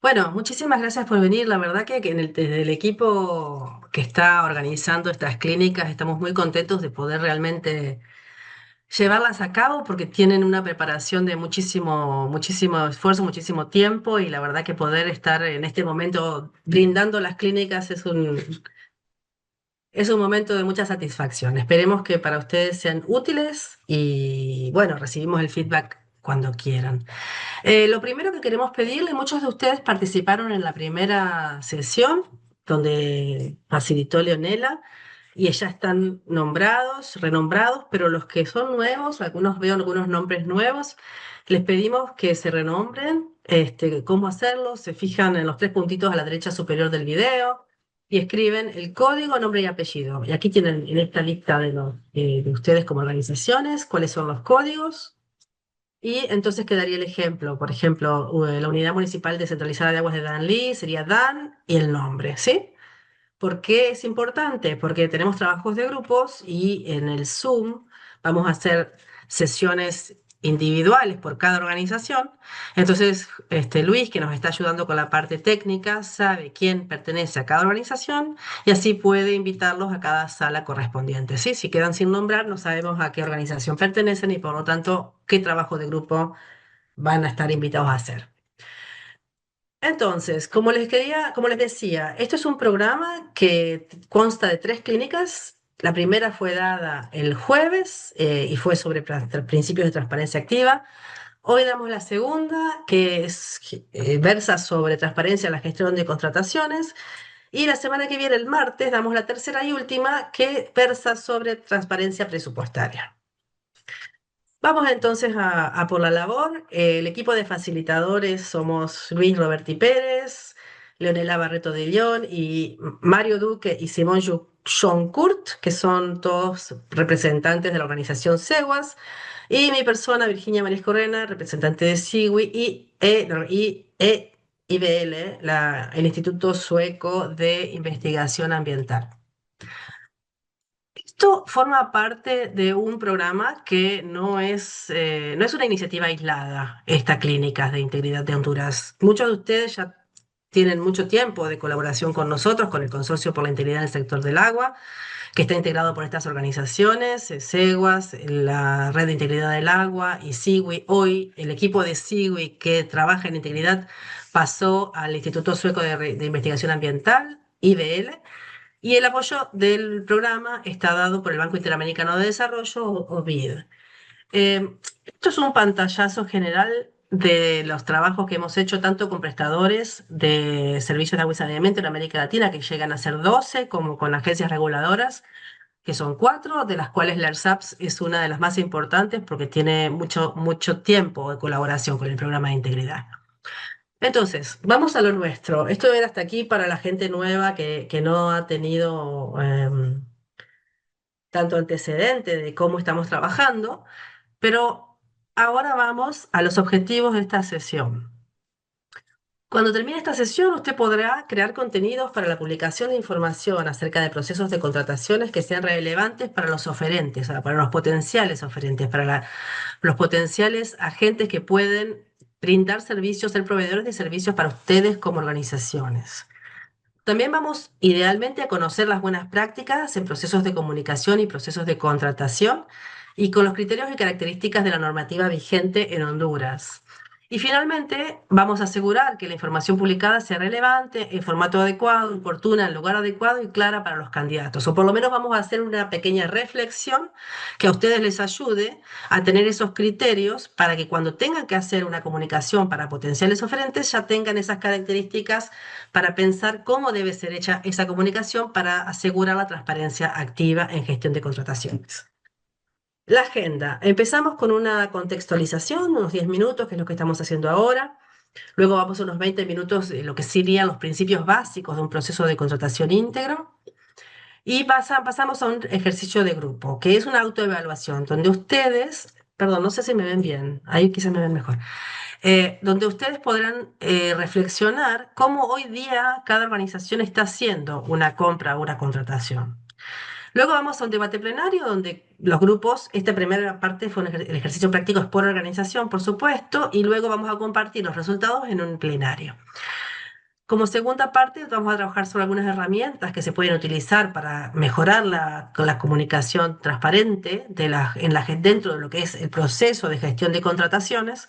Bueno, muchísimas gracias por venir. La verdad que desde el equipo que está organizando estas clínicas estamos muy contentos de poder realmente llevarlas a cabo porque tienen una preparación de muchísimo esfuerzo, muchísimo tiempo y la verdad que poder estar en este momento brindando las clínicas es un momento de mucha satisfacción. Esperemos que para ustedes sean útiles y bueno, recibimos el feedback cuando quieran. Lo primero que queremos pedirle, muchos de ustedes participaron en la primera sesión donde facilitó Leonela y ya están nombrados, renombrados, pero los que son nuevos, algunos veo algunos nombres nuevos, les pedimos que se renombren, cómo hacerlo, se fijan en los tres puntitos a la derecha superior del video y escriben el código, nombre y apellido. Y aquí tienen en esta lista de ustedes como organizaciones cuáles son los códigos. Y entonces quedaría el ejemplo, por ejemplo, la Unidad Municipal Descentralizada de Aguas de Danlí sería Dan y el nombre, ¿sí? ¿Por qué es importante? Porque tenemos trabajos de grupos y en el Zoom vamos a hacer sesiones individuales por cada organización. Entonces, Luis, que nos está ayudando con la parte técnica, sabe quién pertenece a cada organización y así puede invitarlos a cada sala correspondiente, ¿sí? Si quedan sin nombrar, no sabemos a qué organización pertenecen y por lo tanto qué trabajo de grupo van a estar invitados a hacer. Entonces, como les decía, esto es un programa que consta de tres clínicas. La primera fue dada el jueves y fue sobre principios de transparencia activa. Hoy damos la segunda, que versa sobre transparencia en la gestión de contrataciones. Y la semana que viene, el martes, damos la tercera y última, que versa sobre transparencia presupuestaria. Vamos entonces a por la labor. El equipo de facilitadores somos Luis Roberti Pérez, Leonela Barreto de León y Mario Duque y Simón Joncourt, que son todos representantes de la organización SEGUAS, y mi persona, Virginia María Correna, representante de SIGUI y IBL, el Instituto Sueco de Investigación Ambiental. Esto forma parte de un programa que no es una iniciativa aislada, esta Clínicas de Integridad de Honduras. Muchos de ustedes ya tienen mucho tiempo de colaboración con nosotros, con el Consorcio por la Integridad en el Sector del Agua, que está integrado por estas organizaciones, SEGUAS, la Red de Integridad del Agua y SIGUI. Hoy el equipo de SIGUI que trabaja en integridad pasó al Instituto Sueco de Investigación Ambiental, IBL, y el apoyo del programa está dado por el Banco Interamericano de Desarrollo, o BID. Esto es un pantallazo general de los trabajos que hemos hecho tanto con prestadores de servicios de agua y saneamiento en América Latina, que llegan a ser 12, como con agencias reguladoras, que son 4, de las cuales la ERSAPS es una de las más importantes porque tiene mucho tiempo de colaboración con el programa de integridad. Entonces, vamos a lo nuestro. Esto era hasta aquí para la gente nueva que no ha tenido tanto antecedente de cómo estamos trabajando, pero ahora vamos a los objetivos de esta sesión. Cuando termine esta sesión, usted podrá crear contenidos para la publicación de información acerca de procesos de contrataciones que sean relevantes para los oferentes, o sea, para los potenciales oferentes, los potenciales agentes que pueden brindar servicios, ser proveedores de servicios para ustedes como organizaciones. También vamos idealmente a conocer las buenas prácticas en procesos de comunicación y procesos de contratación y con los criterios y características de la normativa vigente en Honduras. Y finalmente, vamos a asegurar que la información publicada sea relevante, en formato adecuado, oportuna, en lugar adecuado y clara para los candidatos. O por lo menos vamos a hacer una pequeña reflexión que a ustedes les ayude a tener esos criterios para que cuando tengan que hacer una comunicación para potenciales oferentes ya tengan esas características para pensar cómo debe ser hecha esa comunicación para asegurar la transparencia activa en gestión de contrataciones. La agenda. Empezamos con una contextualización, unos 10 minutos, que es lo que estamos haciendo ahora. Luego vamos a unos 20 minutos de lo que serían los principios básicos de un proceso de contratación íntegro. Y pasamos a un ejercicio de grupo, que es una autoevaluación, donde ustedes, perdón, no sé si me ven bien, ahí quizás me ven mejor, donde ustedes podrán reflexionar cómo hoy día cada organización está haciendo una compra o una contratación. Luego vamos a un debate plenario donde los grupos, esta primera parte fue el ejercicio práctico es por organización, por supuesto, y luego vamos a compartir los resultados en un plenario. Como segunda parte, vamos a trabajar sobre algunas herramientas que se pueden utilizar para mejorar la comunicación transparente dentro de lo que es el proceso de gestión de contrataciones.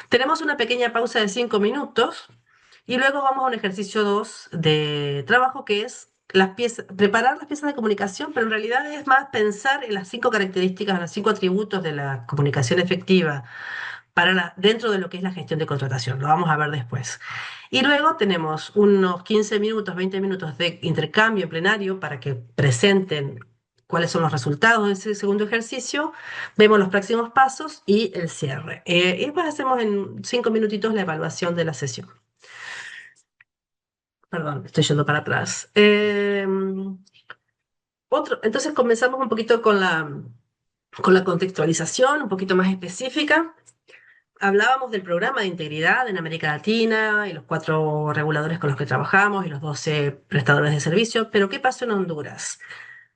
Tenemos una pequeña pausa de 5 minutos y luego vamos a un ejercicio 2 de trabajo que es preparar las piezas de comunicación, pero en realidad es más pensar en las 5 características, los 5 atributos de la comunicación efectiva dentro de lo que es la gestión de contratación. Lo vamos a ver después. Y luego tenemos unos 15 minutos, 20 minutos de intercambio plenario para que presenten cuáles son los resultados de ese segundo ejercicio, vemos los próximos pasos y el cierre. Y después hacemos en 5 minutitos la evaluación de la sesión. Perdón, estoy yendo para atrás. Entonces comenzamos un poquito con la contextualización, un poquito más específica. Hablábamos del programa de integridad en América Latina y los 4 reguladores con los que trabajamos y los 12 prestadores de servicios, pero ¿qué pasó en Honduras?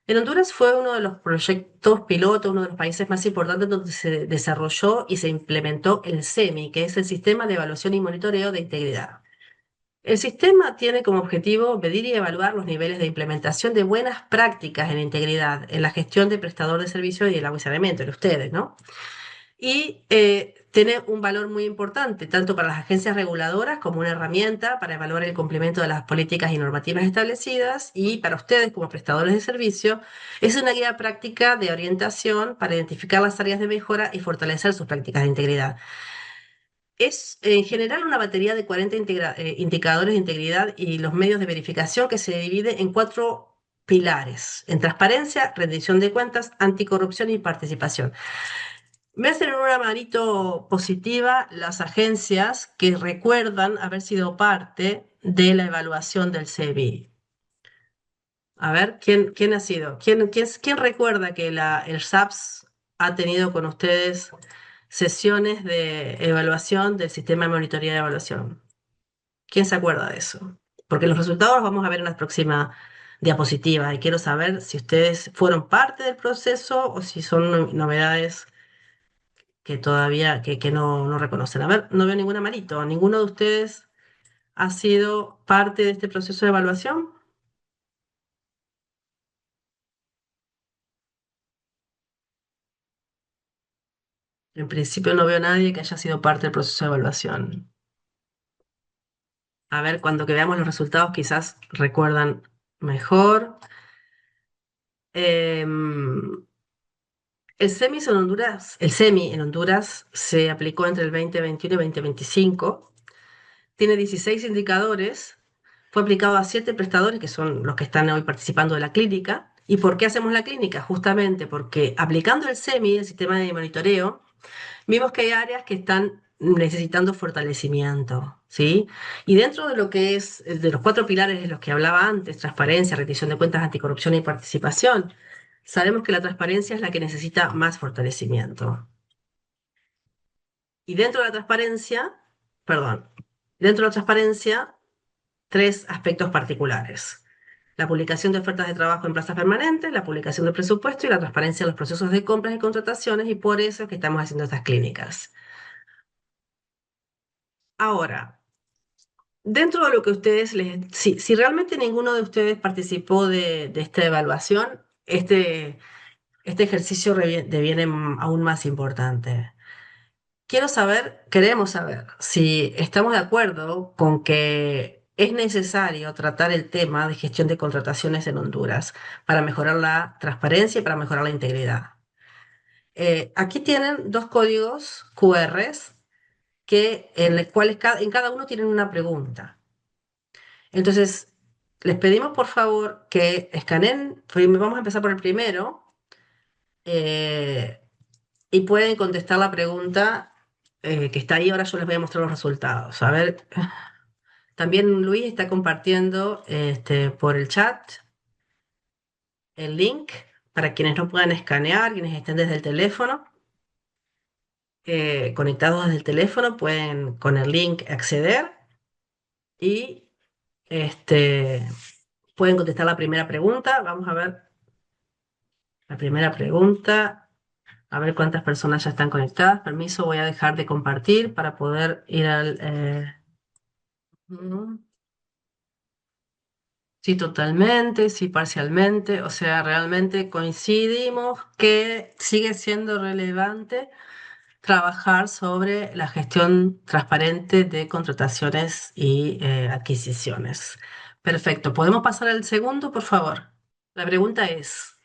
En Honduras fue uno de los proyectos piloto, uno de los países más importantes donde se desarrolló y se implementó el SEMI, que es el Sistema de Evaluación y Monitoreo de Integridad. El sistema tiene como objetivo medir y evaluar los niveles de implementación de buenas prácticas en integridad en la gestión de prestador de servicios y el agua y saneamiento, de ustedes, ¿no? Y tiene un valor muy importante, tanto para las agencias reguladoras como una herramienta para evaluar el cumplimiento de las políticas y normativas establecidas, y para ustedes como prestadores de servicio es una guía práctica de orientación para identificar las áreas de mejora y fortalecer sus prácticas de integridad. Es en general una batería de 40 indicadores de integridad y los medios de verificación que se divide en 4 pilares: en transparencia, rendición de cuentas, anticorrupción y participación. Ves en una manito positiva las agencias que recuerdan haber sido parte de la evaluación del CBI. A ver, ¿quién ha sido? ¿Quién recuerda que el SAPS ha tenido con ustedes sesiones de evaluación del sistema de monitoreo de evaluación? ¿Quién se acuerda de eso? Porque los resultados los vamos a ver en la próxima diapositiva y quiero saber si ustedes fueron parte del proceso o si son novedades que todavía que no reconocen. A ver, no veo ninguna manito. ¿Ninguno de ustedes ha sido parte de este proceso de evaluación? En principio no veo a nadie que haya sido parte del proceso de evaluación. A ver, cuando que veamos los resultados quizás recuerdan mejor. Em, el SEMI en Honduras se aplicó entre el 2021 y 2025. Tiene 16 indicadores. Fue aplicado a 7 prestadores, que son los que están hoy participando de la clínica. ¿Y por qué hacemos la clínica? Justamente porque aplicando el SEMI, el sistema de monitoreo, vimos que hay áreas que están necesitando fortalecimiento, ¿sí? Y dentro de lo que es, de los 4 pilares de los que hablaba antes: transparencia, rendición de cuentas, anticorrupción y participación, sabemos que la transparencia es la que necesita más fortalecimiento. Y dentro de la transparencia, perdón, dentro de la transparencia, 3 aspectos particulares: la publicación de ofertas de trabajo en plazas permanentes, la publicación del presupuesto y la transparencia en los procesos de compras y contrataciones, y por eso es que estamos haciendo estas clínicas. Ahora, dentro de lo que si realmente ninguno de ustedes participó de esta evaluación, este ejercicio deviene aún más importante. Queremos saber si estamos de acuerdo con que es necesario tratar el tema de gestión de contrataciones en Honduras para mejorar la transparencia y para mejorar la integridad. Aquí tienen 2 códigos QRs en los cuales en cada uno tienen una pregunta. Entonces, les pedimos por favor que escaneen. Vamos a empezar por el primero, eh, y pueden contestar la pregunta que está ahí. Ahora yo les voy a mostrar los resultados. A ver, también Luis está compartiendo por el chat el link para quienes no puedan escanear, quienes estén desde el teléfono. Conectados desde el teléfono pueden con el link acceder y este, pueden contestar la primera pregunta. Vamos a ver la primera pregunta. A ver cuántas personas ya están conectadas. Permiso, voy a dejar de compartir para poder ir al... ujú. Sí, totalmente, sí, parcialmente. O sea, realmente coincidimos que sigue siendo relevante trabajar sobre la gestión transparente de contrataciones y adquisiciones. Perfecto. ¿Podemos pasar al segundo, por favor? La pregunta es,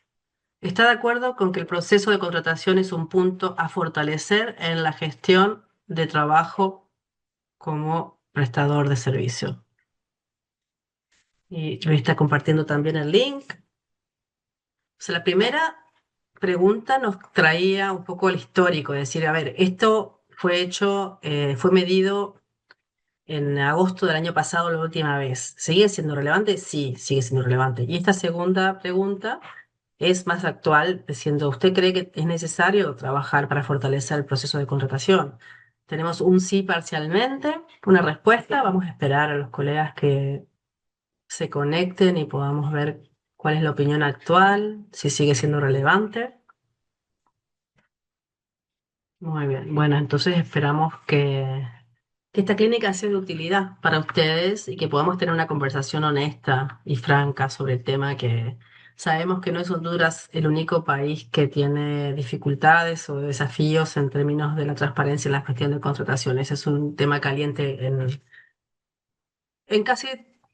¿está de acuerdo con que el proceso de contratación es un punto a fortalecer en la gestión de trabajo como prestador de servicio? Y Luis está compartiendo también el link. O sea, la primera pregunta nos traía un poco el histórico, es decir, a ver, esto fue hecho, fue medido en agosto del año pasado la última vez. ¿Sigue siendo relevante? Sí, sigue siendo relevante. Y esta segunda pregunta es más actual, diciendo, ¿usted cree que es necesario trabajar para fortalecer el proceso de contratación? Tenemos un sí parcialmente, una respuesta. Vamos a esperar a los colegas que se conecten y podamos ver cuál es la opinión actual, si sigue siendo relevante. Muy bien. Bueno, entonces esperamos que esta clínica sea de utilidad para ustedes y que podamos tener una conversación honesta y franca sobre el tema que sabemos que no es Honduras el único país que tiene dificultades o desafíos en términos de la transparencia en la gestión de contrataciones. Es un tema caliente en casi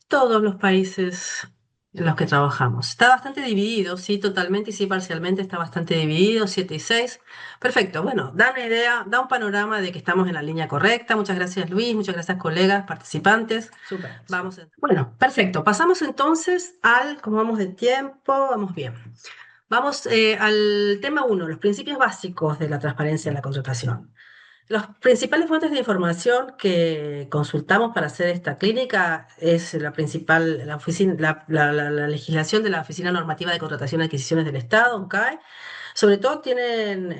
todos los países en los que trabajamos. Está bastante dividido, sí, totalmente y sí, parcialmente está bastante dividido, 7 y 6. Perfecto, bueno, da una idea, da un panorama de que estamos en la línea correcta. Muchas gracias, Luis, muchas gracias, colegas, participantes. Súper. Vamos. Bueno, perfecto. Pasamos entonces como vamos de tiempo, vamos bien. Vamos al tema uno, los principios básicos de la transparencia en la contratación. Las principales fuentes de información que consultamos para hacer esta clínica es la principal, la oficina, la legislación de la Oficina Normativa de Contratación y Adquisiciones del Estado, ONCAE. Sobre todo tienen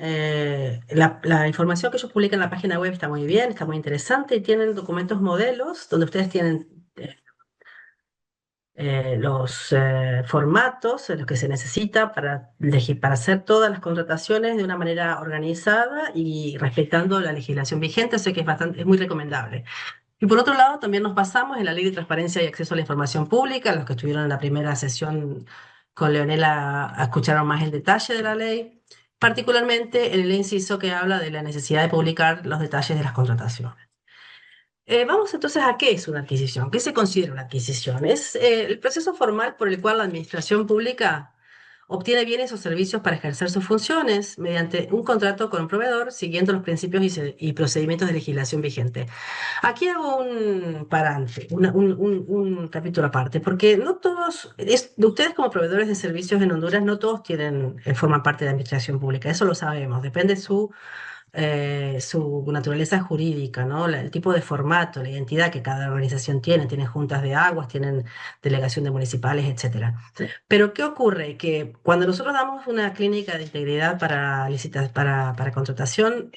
la información que ellos publican en la página web está muy bien, está muy interesante y tienen documentos modelos donde ustedes tienen los formatos en los que se necesita para hacer todas las contrataciones de una manera organizada y respetando la legislación vigente, sé que es muy recomendable. Y por otro lado, también nos basamos en la Ley de Transparencia y Acceso a la Información Pública. Los que estuvieron en la primera sesión con Leonela escucharon más en detalle de la ley, particularmente en el inciso que habla de la necesidad de publicar los detalles de las contrataciones. Vamos entonces a qué es una adquisición. ¿Qué se considera una adquisición? Es el proceso formal por el cual la administración pública obtiene bienes o servicios para ejercer sus funciones mediante un contrato con un proveedor siguiendo los principios y procedimientos de legislación vigente. Aquí hago un parante, un capítulo aparte, porque no todos, de ustedes como proveedores de servicios en Honduras, no todos forman parte de la administración pública, eso lo sabemos, depende su naturaleza jurídica, ¿no? El tipo de formato, la identidad que cada organización tiene, tienen juntas de aguas, tienen delegación de municipales, etcétera. Pero ¿qué ocurre? Que cuando nosotros damos una clínica de integridad para contratación,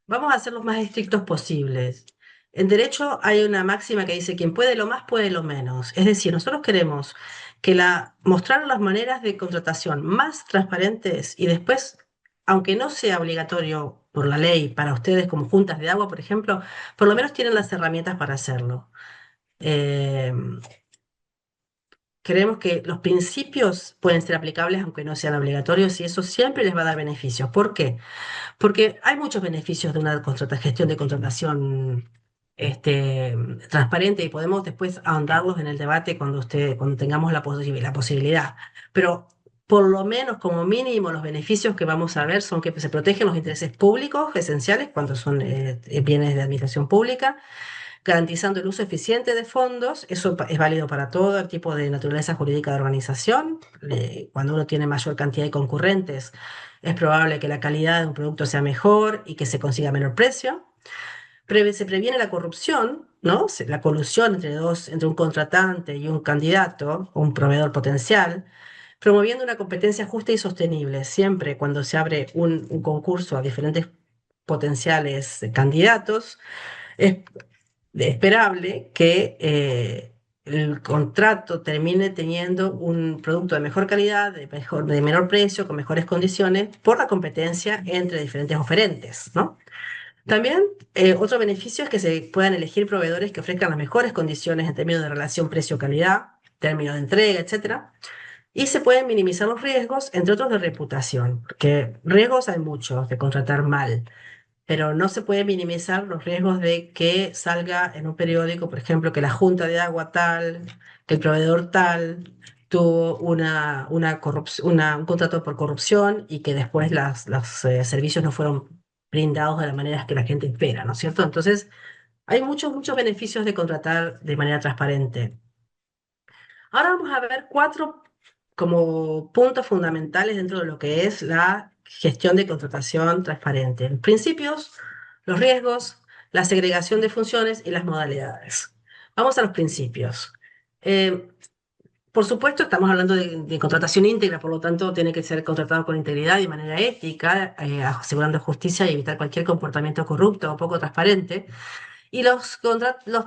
vamos a ser los más estrictos posibles. En derecho hay una máxima que dice, quien puede lo más, puede lo menos. Es decir, nosotros queremos mostrar las maneras de contratación más transparentes y después, aunque no sea obligatorio por la ley para ustedes como juntas de agua, por ejemplo, por lo menos tienen las herramientas para hacerlo. Eh, Creemos que los principios pueden ser aplicables aunque no sean obligatorios y eso siempre les va a dar beneficios. ¿Por qué? Porque hay muchos beneficios de una gestión de contratación transparente y podemos después ahondarlos en el debate cuando tengamos la posibilidad. Pero por lo menos, como mínimo, los beneficios que vamos a ver son que se protegen los intereses públicos esenciales cuando son bienes de administración pública, garantizando el uso eficiente de fondos. Eso es válido para todo tipo de naturaleza jurídica de organización. Cuando uno tiene mayor cantidad de concurrentes, es probable que la calidad de un producto sea mejor y que se consiga a menor precio. Se previene la corrupción, ¿no? La colusión entre un contratante y un candidato o un proveedor potencial, promoviendo una competencia justa y sostenible. Siempre cuando se abre un concurso a diferentes potenciales candidatos, es esperable que el contrato termine teniendo un producto de mejor calidad, de menor precio, con mejores condiciones, por la competencia entre diferentes oferentes, ¿no? También otro beneficio es que se puedan elegir proveedores que ofrezcan las mejores condiciones en términos de relación precio-calidad. término de entrega, etcétera. Y se pueden minimizar los riesgos, entre otros de reputación, porque riesgos hay muchos de contratar mal, pero no se puede minimizar los riesgos de que salga en un periódico, por ejemplo, que la junta de agua tal, que el proveedor tal tuvo un contrato por corrupción y que después los servicios no fueron brindados de la manera que la gente espera, ¿no es cierto? Entonces, hay muchos beneficios de contratar de manera transparente. Ahora vamos a ver cuatro como puntos fundamentales dentro de lo que es la gestión de contratación transparente. Los principios, los riesgos, la segregación de funciones y las modalidades. Vamos a los principios. Eh, por supuesto, estamos hablando de contratación íntegra, por lo tanto, tiene que ser contratado con integridad y de manera ética, asegurando justicia y evitar cualquier comportamiento corrupto o poco transparente. Y los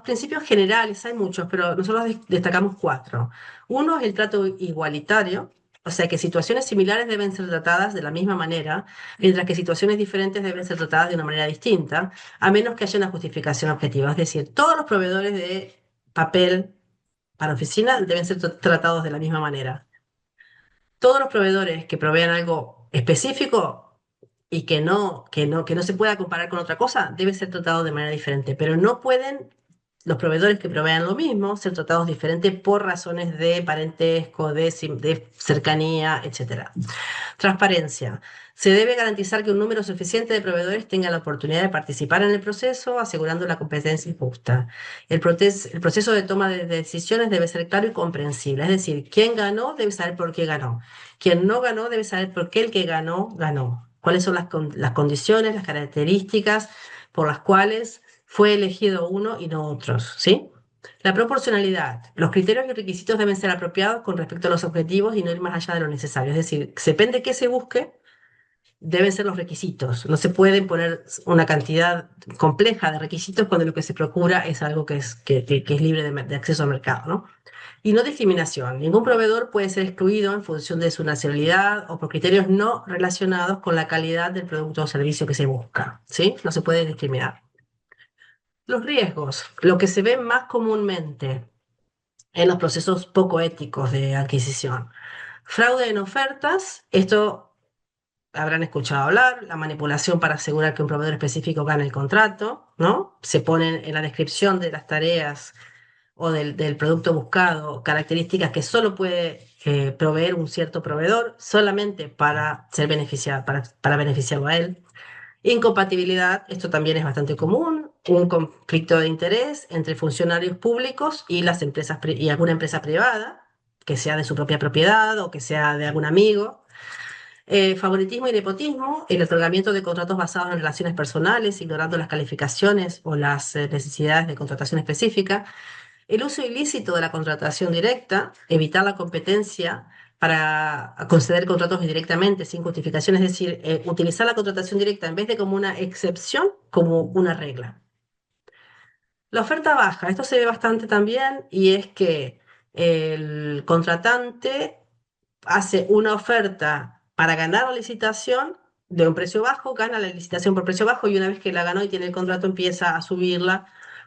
principios generales, hay muchos, pero nosotros destacamos cuatro. Uno es el trato igualitario, o sea que situaciones similares deben ser tratadas de la misma manera, mientras que situaciones diferentes deben ser tratadas de una manera distinta, a menos que haya una justificación objetiva. Es decir, todos los proveedores de papel para oficina deben ser tratados de la misma manera. Todos los proveedores que provean algo específico y que no se pueda comparar con otra cosa, debe ser tratado de manera diferente, pero no pueden los proveedores que provean lo mismo ser tratados diferente por razones de parentesco, de cercanía, etcétera. Transparencia. Se debe garantizar que un número suficiente de proveedores tenga la oportunidad de participar en el proceso, asegurando la competencia justa. El proceso de toma de decisiones debe ser claro y comprensible. Es decir, quien ganó debe saber por qué ganó. Quien no ganó debe saber por qué el que ganó ganó. Cuáles son las condiciones, las características por las cuales fue elegido uno y no otros, ¿sí? La proporcionalidad. Los criterios y requisitos deben ser apropiados con respecto a los objetivos y no ir más allá de lo necesario. Es decir, depende de qué se busque, deben ser los requisitos. No se pueden poner una cantidad compleja de requisitos cuando lo que se procura es algo que es libre de acceso al mercado, ¿no? Y no discriminación. Ningún proveedor puede ser excluido en función de su nacionalidad o por criterios no relacionados con la calidad del producto o servicio que se busca, ¿sí? No se puede discriminar. Los riesgos, lo que se ve más comúnmente en los procesos poco éticos de adquisición. Fraude en ofertas, esto habrán escuchado hablar, la manipulación para asegurar que un proveedor específico gane el contrato, ¿no? Se ponen en la descripción de las tareas o del producto buscado características que solo puede proveer un cierto proveedor solamente para ser beneficiado, para beneficiarlo a él. Incompatibilidad, esto también es bastante común, un conflicto de interés entre funcionarios públicos y las empresas y alguna empresa privada, que sea de su propia propiedad o que sea de algún amigo. Favoritismo y nepotismo, el otorgamiento de contratos basados en relaciones personales, ignorando las calificaciones o las necesidades de contratación específica. El uso ilícito de la contratación directa, evitar la competencia para conceder contratos directamente sin justificación, es decir, utilizar la contratación directa en vez de como una excepción, como una regla. La oferta baja, esto se ve bastante también y es que el contratante hace una oferta para ganar la licitación de un precio bajo, gana la licitación por precio bajo y una vez que la ganó y tiene el contrato empieza a subirla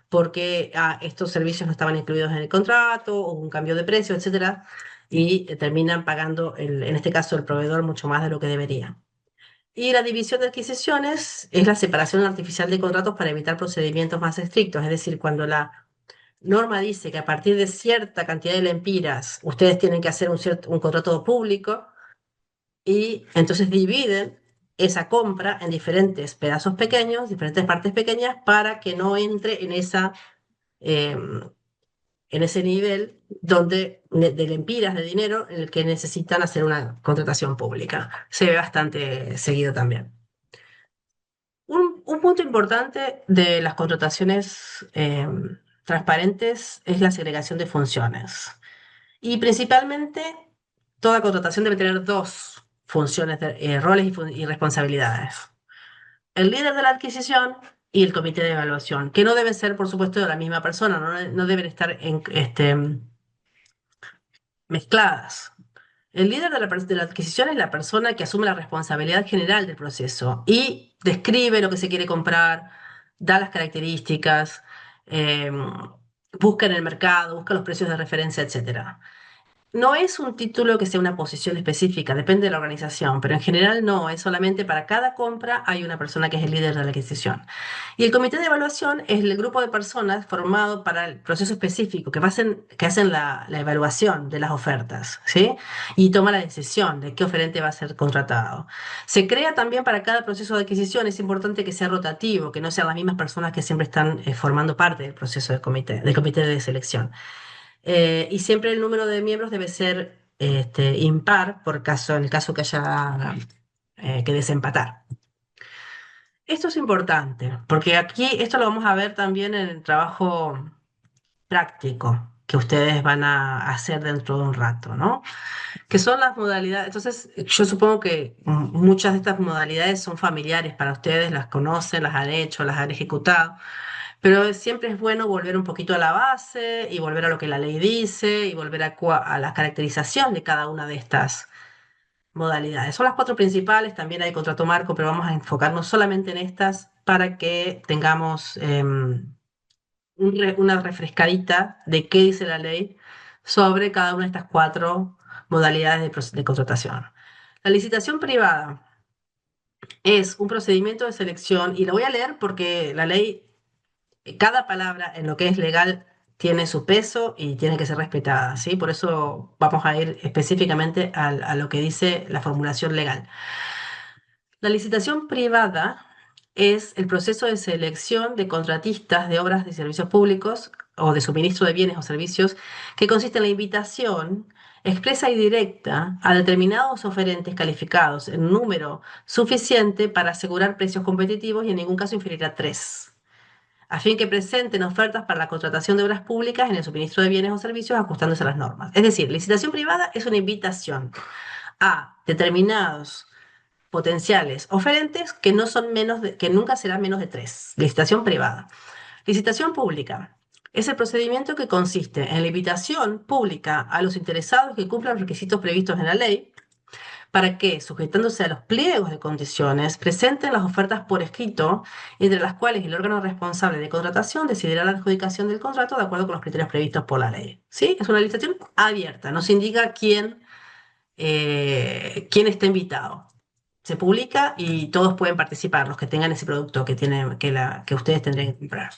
porque estos servicios no estaban incluidos en el contrato o un cambio de precio, etcétera, y terminan pagando, en este caso, el proveedor mucho más de lo que debería. Y la división de adquisiciones es la separación artificial de contratos para evitar procedimientos más estrictos, es decir, cuando la norma dice que a partir de cierta cantidad de lempiras ustedes tienen que hacer un contrato público y entonces dividen esa compra en diferentes pedazos pequeños, diferentes partes pequeñas para que no entre em, en ese nivel de lempiras de dinero en el que necesitan hacer una contratación pública. Se ve bastante seguido también. Un punto importante de las contrataciones transparentes es la segregación de funciones. Y principalmente, toda contratación debe tener dos funciones, roles y responsabilidades. El líder de la adquisición y el comité de evaluación, que no deben ser, por supuesto, de la misma persona, no deben estar mezcladas. El líder de la adquisición es la persona que asume la responsabilidad general del proceso y describe lo que se quiere comprar, da las características, eh, busca en el mercado, busca los precios de referencia, etcétera. No es un título que sea una posición específica, depende de la organización, pero en general no, es solamente para cada compra hay una persona que es el líder de la adquisición. Y el comité de evaluación es el grupo de personas formado para el proceso específico que hacen la evaluación de las ofertas, ¿sí? Y toma la decisión de qué oferente va a ser contratado. Se crea también para cada proceso de adquisición, es importante que sea rotativo, que no sean las mismas personas que siempre están formando parte del proceso del comité de selección. Y siempre el número de miembros debe ser impar en el caso que haya que desempatar. Esto es importante, porque aquí esto lo vamos a ver también en el trabajo práctico que ustedes van a hacer dentro de un rato, ¿no? Que son las modalidades. Entonces, yo supongo que muchas de estas modalidades son familiares para ustedes, las conocen, las han hecho, las han ejecutado. Pero siempre es bueno volver un poquito a la base y volver a lo que la ley dice y volver a la caracterización de cada una de estas modalidades. Son las cuatro principales, también hay contrato marco, pero vamos a enfocarnos solamente en estas para que tengamos una refrescadita de qué dice la ley sobre cada una de estas cuatro modalidades de contratación. La licitación privada es un procedimiento de selección, y lo voy a leer porque la ley, cada palabra en lo que es legal tiene su peso y tiene que ser respetada, ¿sí? Por eso vamos a ir específicamente a lo que dice la formulación legal. La licitación privada es el proceso de selección de contratistas de obras de servicios públicos o de suministro de bienes o servicios que consiste en la invitación expresa y directa a determinados oferentes calificados en número suficiente para asegurar precios competitivos y en ningún caso inferior a tres, a fin que presenten ofertas para la contratación de obras públicas en el suministro de bienes o servicios ajustándose a las normas. Es decir, licitación privada es una invitación a determinados potenciales oferentes que no son que nunca serán menos de tres. Licitación privada. Licitación pública. Es el procedimiento que consiste en la invitación pública a los interesados que cumplan los requisitos previstos en la ley para que, sujetándose a los pliegos de condiciones, presenten las ofertas por escrito, entre las cuales el órgano responsable de contratación decidirá la adjudicación del contrato de acuerdo con los criterios previstos por la ley. ¿Sí? Es una licitación abierta, no se indica quién está invitado. Se publica y todos pueden participar, los que tengan ese producto que ustedes tendrían que comprar.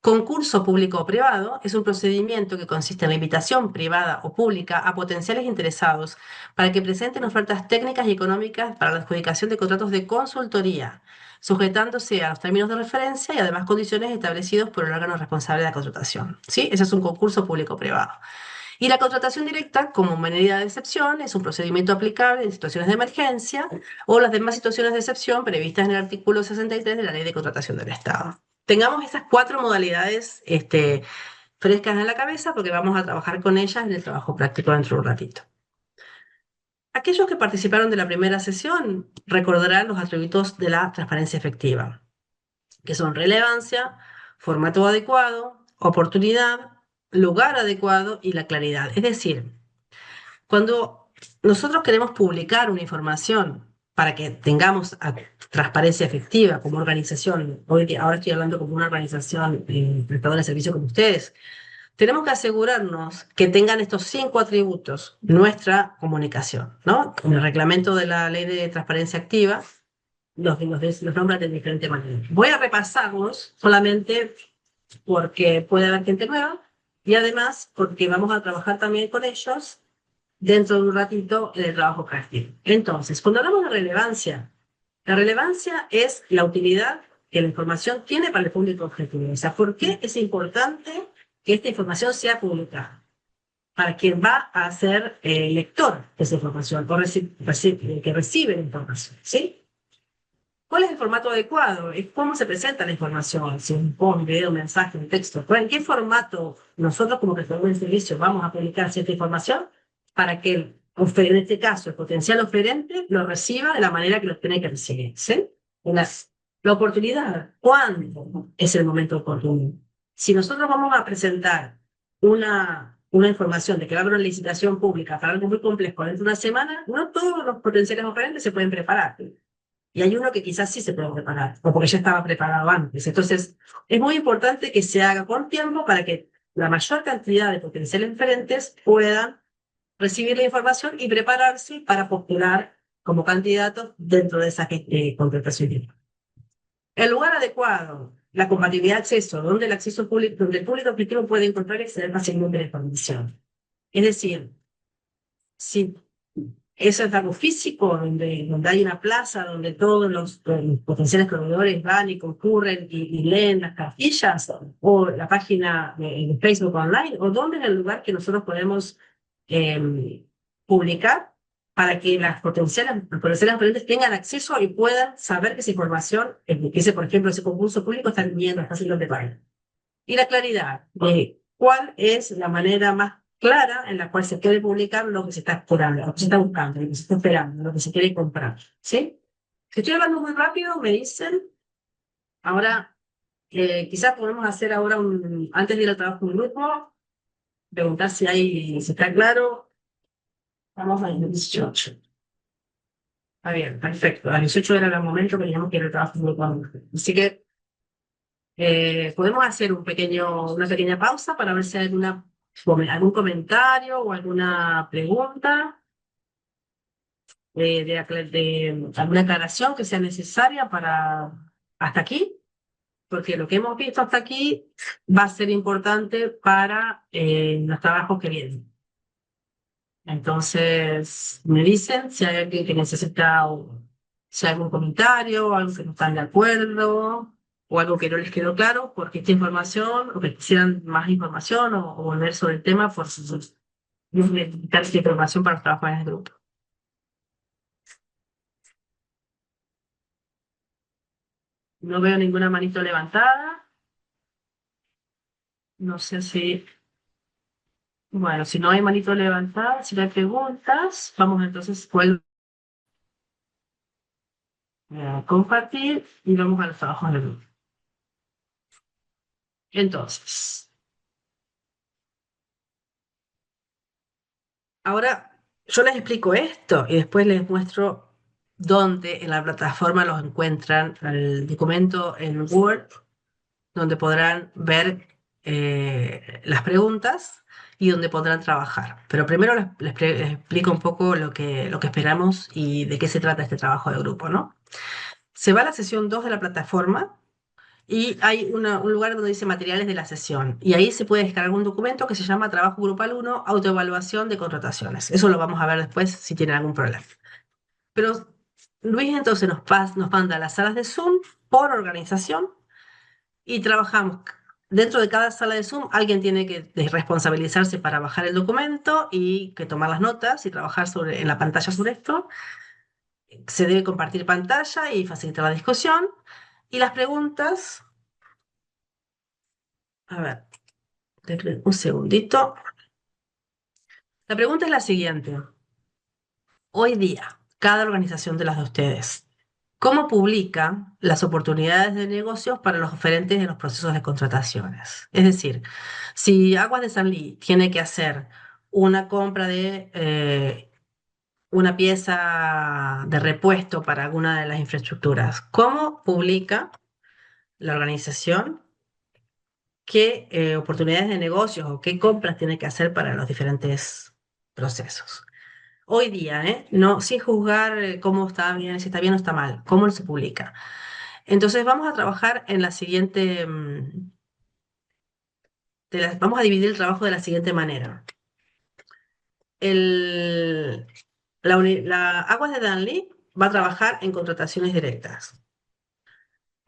Concurso público o privado es un procedimiento que consiste en la invitación privada o pública a potenciales interesados para que presenten ofertas técnicas y económicas para la adjudicación de contratos de consultoría, sujetándose a los términos de referencia y además condiciones establecidos por el órgano responsable de la contratación. ¿Sí? Ese es un concurso público o privado. Y la contratación directa, como medida de excepción, es un procedimiento aplicable en situaciones de emergencia o las demás situaciones de excepción previstas en el artículo 63 de la Ley de Contratación del Estado. Tengamos estas cuatro modalidades frescas en la cabeza porque vamos a trabajar con ellas en el trabajo práctico dentro de un ratito. Aquellos que participaron de la primera sesión recordarán los atributos de la transparencia efectiva, que son relevancia, formato adecuado, oportunidad, lugar adecuado y la claridad. Es decir, cuando nosotros queremos publicar una información para que tengamos transparencia efectiva como organización, ahora estoy hablando como una organización prestadora de servicio como ustedes, tenemos que asegurarnos que tengan estos cinco atributos nuestra comunicación, ¿no? En el reglamento de la Ley de Transparencia Activa los nombra de diferente manera. Voy a repasarlos solamente porque puede haber gente nueva y además porque vamos a trabajar también con ellos dentro de un ratito en el trabajo práctico. Entonces, cuando hablamos de relevancia, la relevancia es la utilidad que la información tiene para el público objetivo. O sea, ¿por qué es importante que esta información sea pública? Para quien va a ser lector de esa información o que recibe la información, ¿sí? ¿Cuál es el formato adecuado? Es cómo se presenta la información, si un post, un video, un mensaje, un texto. ¿En qué formato nosotros como prestadores de servicio vamos a publicar cierta información para que en este caso, el potencial oferente lo reciba de la manera que lo tiene que recibir? ¿Sí? Una- la oportunidad, ¿cuándo es el momento oportuno? Si nosotros vamos a presentar una información de que va a haber una licitación pública para algo muy complejo dentro de una semana, no todos los potenciales oferentes se pueden preparar. Y hay uno que quizás sí se puede preparar, o porque ya estaba preparado antes. Entonces, es muy importante que se haga con tiempo para que la mayor cantidad de potenciales diferentes puedan recibir la información y prepararse para postular como candidatos dentro de esa contratación. El lugar adecuado, la compatibilidad de acceso, donde el acceso público, donde el público objetivo puede encontrar y acceder fácilmente a la información. Es decir, si eso es algo físico, donde hay una plaza, donde todos los potenciales proveedores van y concurren y leen las cartillas, o la página de Facebook online, o donde es el lugar que nosotros podemos publicar para que los potenciales clientes tengan acceso y puedan saber que esa información, que ese, por ejemplo, ese concurso público está viendo, está haciendo de pago. Y la claridad de cuál es la manera más clara en la cual se puede publicar lo que se está esperando, lo que se está buscando, lo que se está esperando, lo que se quiere comprar. ¿Sí? Si estoy hablando muy rápido, me dicen. Ahora, quizás podemos hacer ahora antes de ir al trabajo en grupo, preguntar si está claro. Vamos a 18. Está bien, perfecto. A 18 era el momento que teníamos que ir al trabajo en grupo. Así que podemos hacer una pequeña pausa para ver si hay algún comentario o alguna pregunta de alguna aclaración que sea necesaria para hasta aquí, porque lo que hemos visto hasta aquí va a ser importante para los trabajos que vienen. Entonces, me dicen si hay alguien que necesita, si hay algún comentario, o algo que no están de acuerdo, o algo que no les quedó claro, porque esta información, o que quisieran más información, o volver sobre el tema, por si necesitan esta información para los trabajos en el grupo. No veo ninguna manito levantada. No sé si, bueno, si no hay manito levantada, si no hay preguntas, vamos entonces, vuelvo a compartir y vamos a los trabajos del grupo. Entonces, ahora yo les explico esto y después les muestro dónde en la plataforma los encuentran, el documento en Word, donde podrán ver las preguntas y donde podrán trabajar. Pero primero les explico un poco lo que esperamos y de qué se trata este trabajo de grupo, ¿no? Se va a la sesión 2 de la plataforma y hay un lugar donde dice materiales de la sesión. Y ahí se puede descargar un documento que se llama Trabajo Grupal 1, Autoevaluación de Contrataciones. Eso lo vamos a ver después si tienen algún problema. Pero Luis entonces nos manda a las salas de Zoom por organización y trabajamos. Dentro de cada sala de Zoom, alguien tiene que responsabilizarse para bajar el documento y que tomar las notas y trabajar en la pantalla sobre esto. Se debe compartir pantalla y facilitar la discusión. Y las preguntas, a ver, denme un segundito. La pregunta es la siguiente. Hoy día, cada organización de las de ustedes, ¿cómo publica las oportunidades de negocios para los oferentes en los procesos de contrataciones? Es decir, si Aguas de San Lee tiene que hacer una compra de una pieza de repuesto para alguna de las infraestructuras, ¿cómo publica la organización qué oportunidades de negocios o qué compras tiene que hacer para los diferentes procesos? Hoy día, ¿eh? No, sin juzgar cómo está bien, si está bien o está mal, cómo se publica. Entonces vamos a trabajar en la siguiente, vamos a dividir el trabajo de la siguiente manera. El, la Aguas de Danlí va a trabajar en contrataciones directas.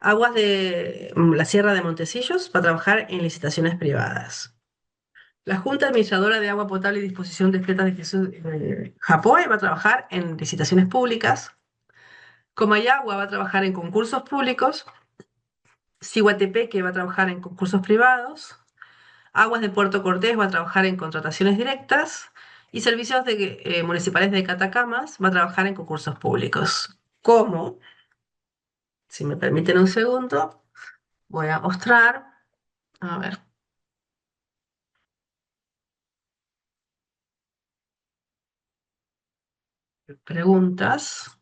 Aguas de la Sierra de Montecillos va a trabajar en licitaciones privadas. La Junta Administradora de Agua Potable y Disposición de Fletas de Jesús, Japoe va a trabajar en licitaciones públicas. Comayagua va a trabajar en concursos públicos. Ciguatepeque va a trabajar en concursos privados. Aguas de Puerto Cortés va a trabajar en contrataciones directas. Y Servicios Municipales de Catacamas va a trabajar en concursos públicos. ¿Cómo? Si me permiten un segundo, voy a mostrar. A ver, preguntas.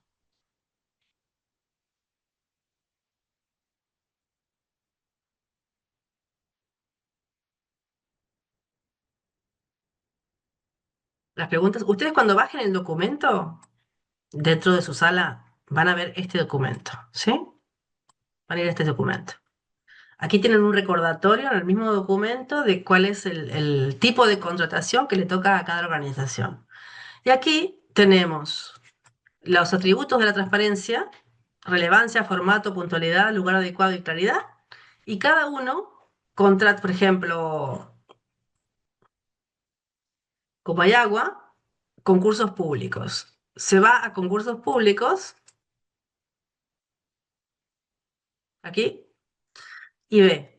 Las preguntas, ustedes cuando bajen el documento, dentro de su sala, van a ver este documento, ¿sí? Van a ir a este documento. Aquí tienen un recordatorio en el mismo documento de cuál es el tipo de contratación que le toca a cada organización. Y aquí tenemos los atributos de la transparencia: relevancia, formato, puntualidad, lugar adecuado y claridad. Y cada uno contrata, por ejemplo, como hay agua, concursos públicos. Se va a concursos públicos, aquí, y ve.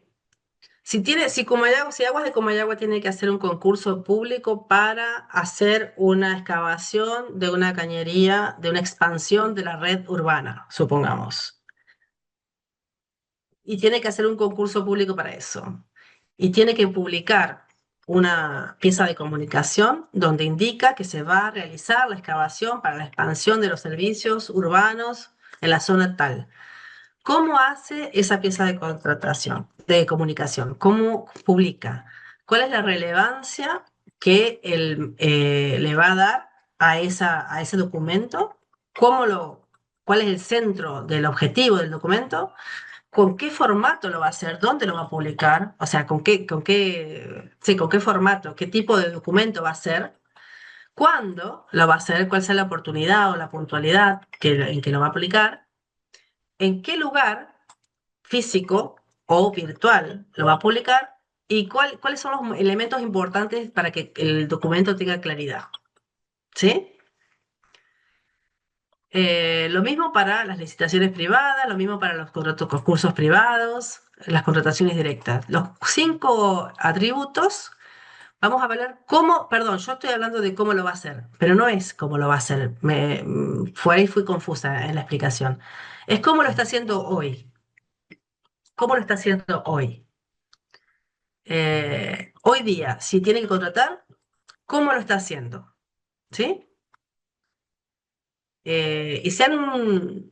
Si Comayagua, si Aguas de Comayagua tiene que hacer un concurso público para hacer una excavación de una cañería, de una expansión de la red urbana, supongamos, y tiene que hacer un concurso público para eso, y tiene que publicar una pieza de comunicación donde indica que se va a realizar la excavación para la expansión de los servicios urbanos en la zona tal. ¿Cómo hace esa pieza de contratación, de comunicación? ¿Cómo publica? ¿Cuál es la relevancia que él le va a dar a ese documento? ¿Cómo lo, ¿Cuál es el centro del objetivo del documento? ¿Con qué formato lo va a hacer? ¿Dónde lo va a publicar? O sea, sí, con qué formato, qué tipo de documento va a ser, cuándo lo va a hacer, cuál sea la oportunidad o la puntualidad en que lo va a publicar, en qué lugar físico o virtual lo va a publicar, y cuáles son los elementos importantes para que el documento tenga claridad. ¿Sí? Lo mismo para las licitaciones privadas, lo mismo para los concursos privados, las contrataciones directas. Los 5 atributos, vamos a ver cómo, perdón, yo estoy hablando de cómo lo va a hacer, pero no es cómo lo va a hacer. Fue ahí fui confusa en la explicación. Es cómo lo está haciendo hoy. ¿Cómo lo está haciendo hoy? Hoy día, si tiene que contratar, ¿cómo lo está haciendo? ¿Sí? Y sean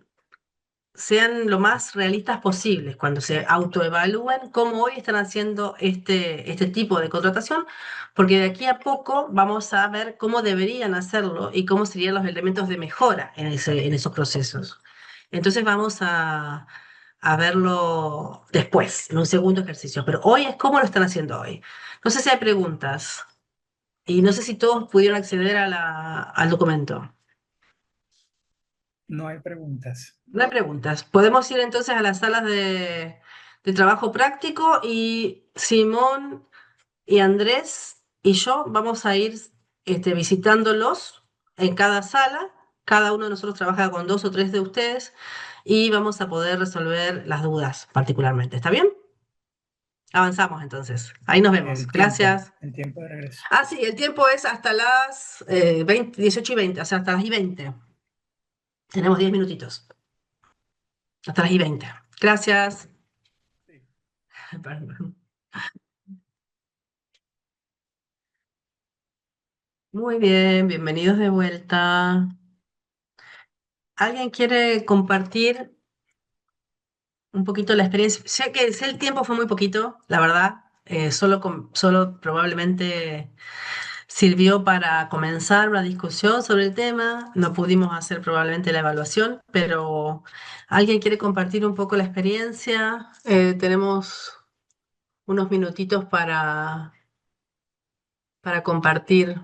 lo más realistas posibles cuando se autoevalúen cómo hoy están haciendo este tipo de contratación, porque de aquí a poco vamos a ver cómo deberían hacerlo y cómo serían los elementos de mejora en esos procesos. Entonces a verlo después, en un segundo ejercicio, pero hoy es cómo lo están haciendo hoy. No sé si hay preguntas y no sé si todos pudieron acceder al documento. No hay preguntas. No hay preguntas. Podemos ir entonces a las salas de trabajo práctico, y Simón y Andrés y yo vamos a ir visitándolos en cada sala. Cada uno de nosotros trabaja con 2 o 3 de ustedes y vamos a poder resolver las dudas particularmente. ¿Está bien? Avanzamos entonces. Ahí nos vemos. Gracias. El tiempo de regreso. Ah, sí, el tiempo es hasta las 18:20, o sea, hasta las y 20. Tenemos 10 minutitos. Hasta las y 20. Gracias. Sí. Perdón. Muy bien, bienvenidos de vuelta. ¿Alguien quiere compartir un poquito la experiencia? Sé el tiempo fue muy poquito, la verdad. Solo probablemente sirvió para comenzar una discusión sobre el tema. No pudimos hacer probablemente la evaluación, pero ¿alguien quiere compartir un poco la experiencia? Tenemos unos minutitos para compartir,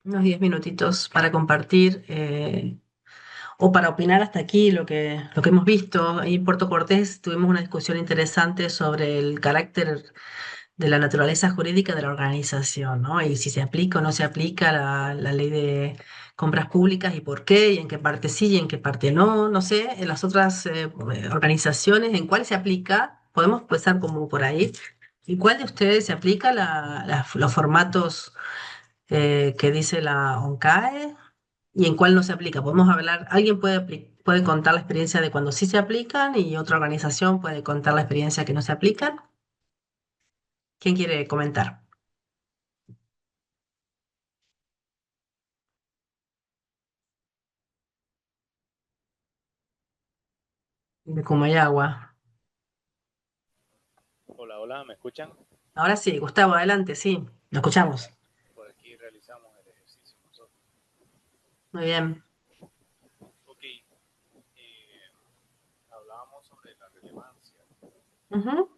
unos 10 minutitos para compartir. O para opinar hasta aquí lo que hemos visto. Ahí en Puerto Cortés tuvimos una discusión interesante sobre el carácter de la naturaleza jurídica de la organización, ¿no? Y si se aplica o no se aplica la ley de compras públicas, y por qué, y en qué parte sí y en qué parte no, no sé, en las otras organizaciones, en cuál se aplica. Podemos empezar como por ahí. ¿Y cuál de ustedes se aplica los formatos que dice la ONCAE, y en cuál no se aplica? Podemos hablar, alguien puede contar la experiencia de cuando sí se aplican, y otra organización puede contar la experiencia que no se aplican. ¿Quién quiere comentar? De Comayagua. Hola, hola, ¿me escuchan? Ahora sí, Gustavo, adelante, sí, lo escuchamos. muy bien. Ok, hablábamos sobre la relevancia Ujú,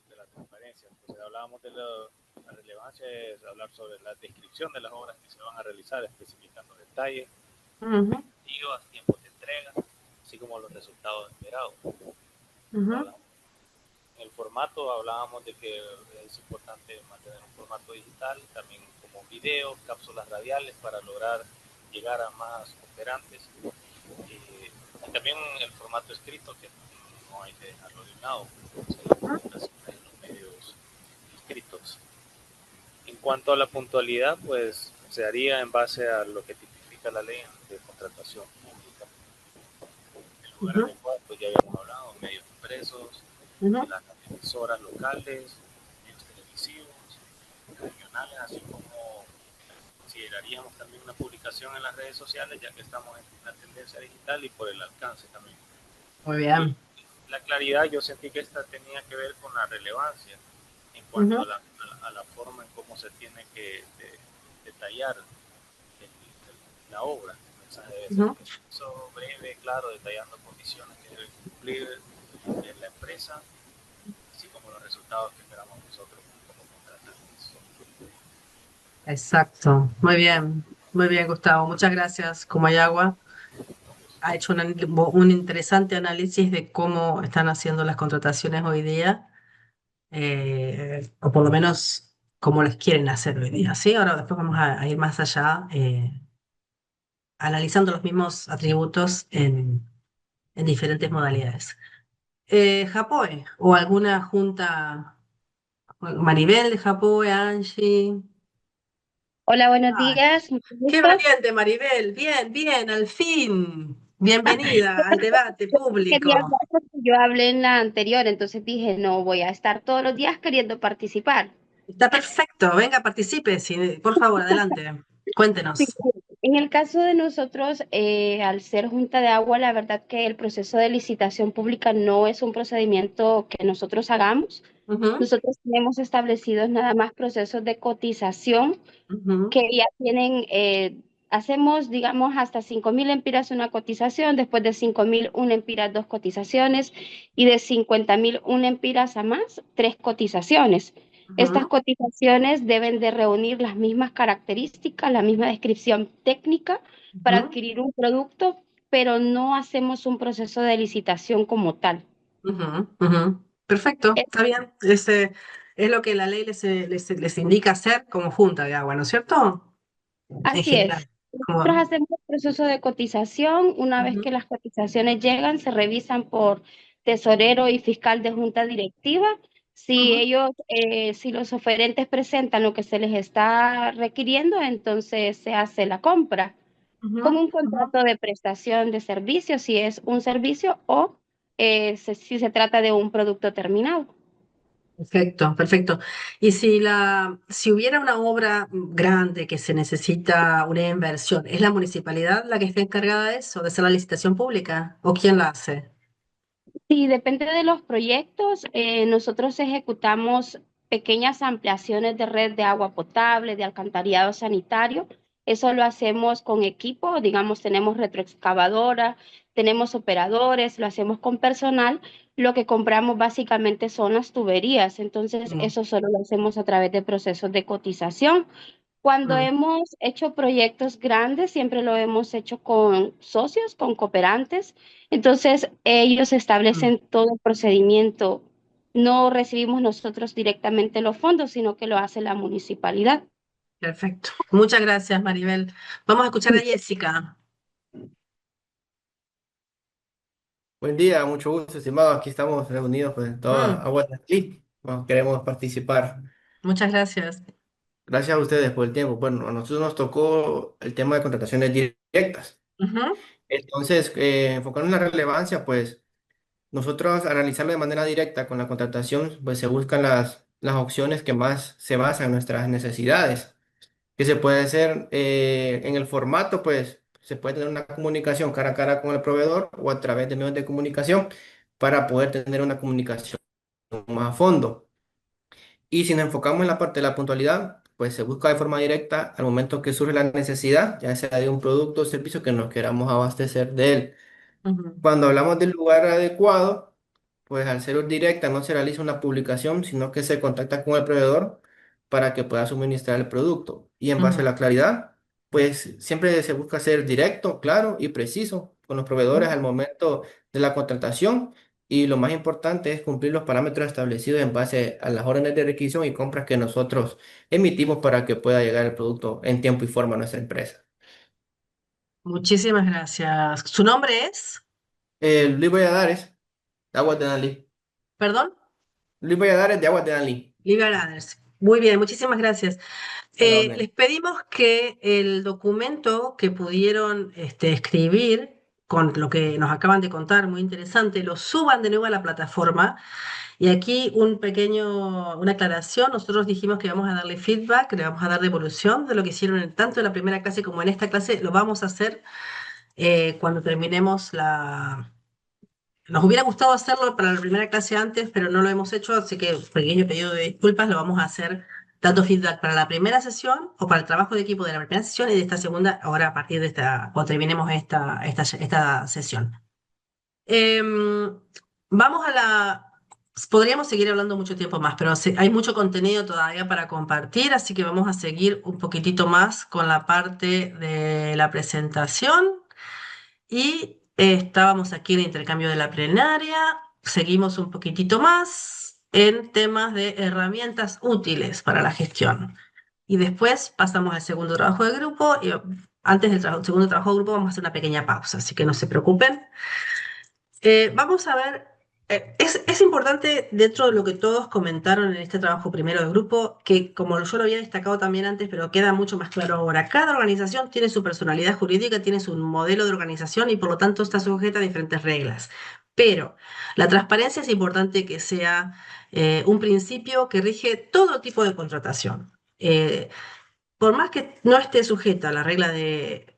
de la transparencia. Entonces hablábamos de la relevancia, es hablar sobre la descripción de las obras que se van a realizar, especificando detalles, ujú, objetivos, tiempos de entrega, así como los resultados esperados. ujú, Hablamos. En el formato hablábamos de que es importante mantener un formato digital, también como video, cápsulas radiales para lograr llegar a más operantes. Y también el formato escrito, que no hay que dejarlo de un lado, la ujú. comunicación en los medios escritos. En cuanto a la puntualidad, pues se haría en base a lo que tipifica la ley de contratación pública. El lugar Ujú, adecuado, pues ya habíamos hablado, medios impresos, ujú. las emisoras locales, medios televisivos, regionales, así como consideraríamos también una publicación en las redes sociales, ya que estamos en la tendencia digital y por el alcance también. Muy Y bien. la claridad, yo sentí que esta tenía que ver con la relevancia en cuanto Ujú, a la forma en cómo se tiene que detallar la obra. El mensaje debe ser ujú. preciso, breve, claro, detallando condiciones que debe cumplir la empresa, así como los resultados que esperamos nosotros como contratantes. Exacto. Muy bien, Gustavo. Muchas gracias. Como hay agua, ha hecho un interesante análisis de cómo están haciendo las contrataciones hoy día, o por lo menos cómo las quieren hacer hoy día. ¿Sí? Ahora después vamos a ir más allá, analizando los mismos atributos en diferentes modalidades. Japoe, o alguna junta, Maribel de Japoe, Angie. Hola, buenos Ay, días, mucho qué gusto. valiente, Maribel. Bien, bien, al fin. Bienvenida al debate Quería público. hablar porque yo hablé en la anterior, entonces dije, no, voy a estar todos los días queriendo participar. Está perfecto. Venga, participe. Sí, por favor, adelante. Sí, Cuéntenos. en el caso de nosotros, al ser Junta de Agua, la verdad que el proceso de licitación pública no es un procedimiento que nosotros hagamos. Ujú, Nosotros tenemos establecidos nada más procesos de cotización ujú, que ya tienen, hacemos, digamos, hasta 5.000 empiras una cotización, después de 5.000 un empiras dos cotizaciones y de 50.000 un empiras a más, tres cotizaciones. Estas ujú, cotizaciones deben de reunir las mismas características, la misma descripción técnica para ujú, adquirir un producto, pero no hacemos un proceso de licitación como tal. ujú, ujú. Perfecto, Es- está bien. Es lo que la ley les indica hacer como junta de agua, ¿no es cierto? En Así es. general. Nosotros Como, hacemos el proceso de cotización. Una vez ujú, que las cotizaciones llegan, se revisan por tesorero y fiscal de junta directiva. Si ujú, ellos, si los oferentes presentan lo que se les está requiriendo, entonces se hace la compra ujú, con un ujú. contrato de prestación de servicio, si es un servicio o si se trata de un producto terminado. Perfecto, perfecto. Y si hubiera una obra grande que se necesita una inversión, ¿es la municipalidad la que está encargada de eso, de hacer la licitación pública? ¿O quién la hace? Sí, depende de los proyectos. Nosotros ejecutamos pequeñas ampliaciones de red de agua potable, de alcantarillado sanitario. Eso lo hacemos con equipo, digamos, tenemos retroexcavadora, tenemos operadores, lo hacemos con personal. Lo que compramos básicamente son las tuberías, entonces Mm, eso solo lo hacemos a través de procesos de cotización. Cuando mm, hemos hecho proyectos grandes, siempre lo hemos hecho con socios, con cooperantes. Entonces, ellos mm. establecen todo el procedimiento. No recibimos nosotros directamente los fondos, sino que lo hace la municipalidad. Perfecto. Muchas gracias, Maribel. Vamos a escuchar a Jessica. Buen día, mucho gusto, estimado. Aquí estamos reunidos pues toda Mm, agua aquí. Bueno, queremos participar. muchas gracias. Gracias a ustedes por el tiempo. Bueno, a nosotros nos tocó el tema de contrataciones directas. Ujú, Entonces, enfocando en la relevancia, pues nosotros al analizarlo de manera directa con la contratación, pues se buscan las opciones que más se basan en nuestras necesidades. Que se puede hacer en el formato, pues se puede tener una comunicación cara a cara con el proveedor o a través de medios de comunicación para poder tener una comunicación más a fondo. Y si nos enfocamos en la parte de la puntualidad, pues se busca de forma directa al momento que surge la necesidad, ya sea de un producto o servicio que nos queramos abastecer de él. Ujú, Cuando hablamos del lugar adecuado, pues al ser directa no se realiza una publicación, sino que se contacta con el proveedor para que pueda suministrar el producto. Y en base a ujú, la claridad, pues siempre se busca ser directo, claro y preciso con los proveedores al ujú. momento de la contratación. Y lo más importante es cumplir los parámetros establecidos en base a las órdenes de requisición y compras que nosotros emitimos para que pueda llegar el producto en tiempo y forma a nuestra empresa. Muchísimas gracias. ¿Su nombre es? Luis Valladares, de Aguas de Danlí. Perdón. Luis Valladares, de Aguas de Danlí. Livia Ladders. Muy bien, muchísimas gracias. A la orden. Les pedimos que el documento que pudieron escribir con lo que nos acaban de contar, muy interesante, lo suban de nuevo a la plataforma. Y aquí una aclaración. Nosotros dijimos que vamos a darle feedback, le vamos a dar devolución de lo que hicieron tanto en la primera clase como en esta clase. Lo vamos a hacer cuando terminemos la... Nos hubiera gustado hacerlo para la primera clase antes, pero no lo hemos hecho, así que pequeño pedido de disculpas, lo vamos a hacer dando feedback para la primera sesión o para el trabajo de equipo de la primera sesión y de esta segunda, ahora a partir de cuando terminemos esta sesión. Vamos a la... Podríamos seguir hablando mucho tiempo más, pero hay mucho contenido todavía para compartir, así que vamos a seguir un poquitito más con la parte de la presentación. Y estábamos aquí en el intercambio de la plenaria. Seguimos un poquitito más en temas de herramientas útiles para la gestión. Y después pasamos al segundo trabajo de grupo. Y antes del segundo trabajo de grupo vamos a hacer una pequeña pausa, así que no se preocupen. Vamos a ver, es importante dentro de lo que todos comentaron en este trabajo primero de grupo, que como yo lo había destacado también antes, pero queda mucho más claro ahora, cada organización tiene su personalidad jurídica, tiene su modelo de organización y por lo tanto está sujeta a diferentes reglas. Pero la transparencia es importante que sea un principio que rige todo tipo de contratación. Por más que no esté sujeta a la regla de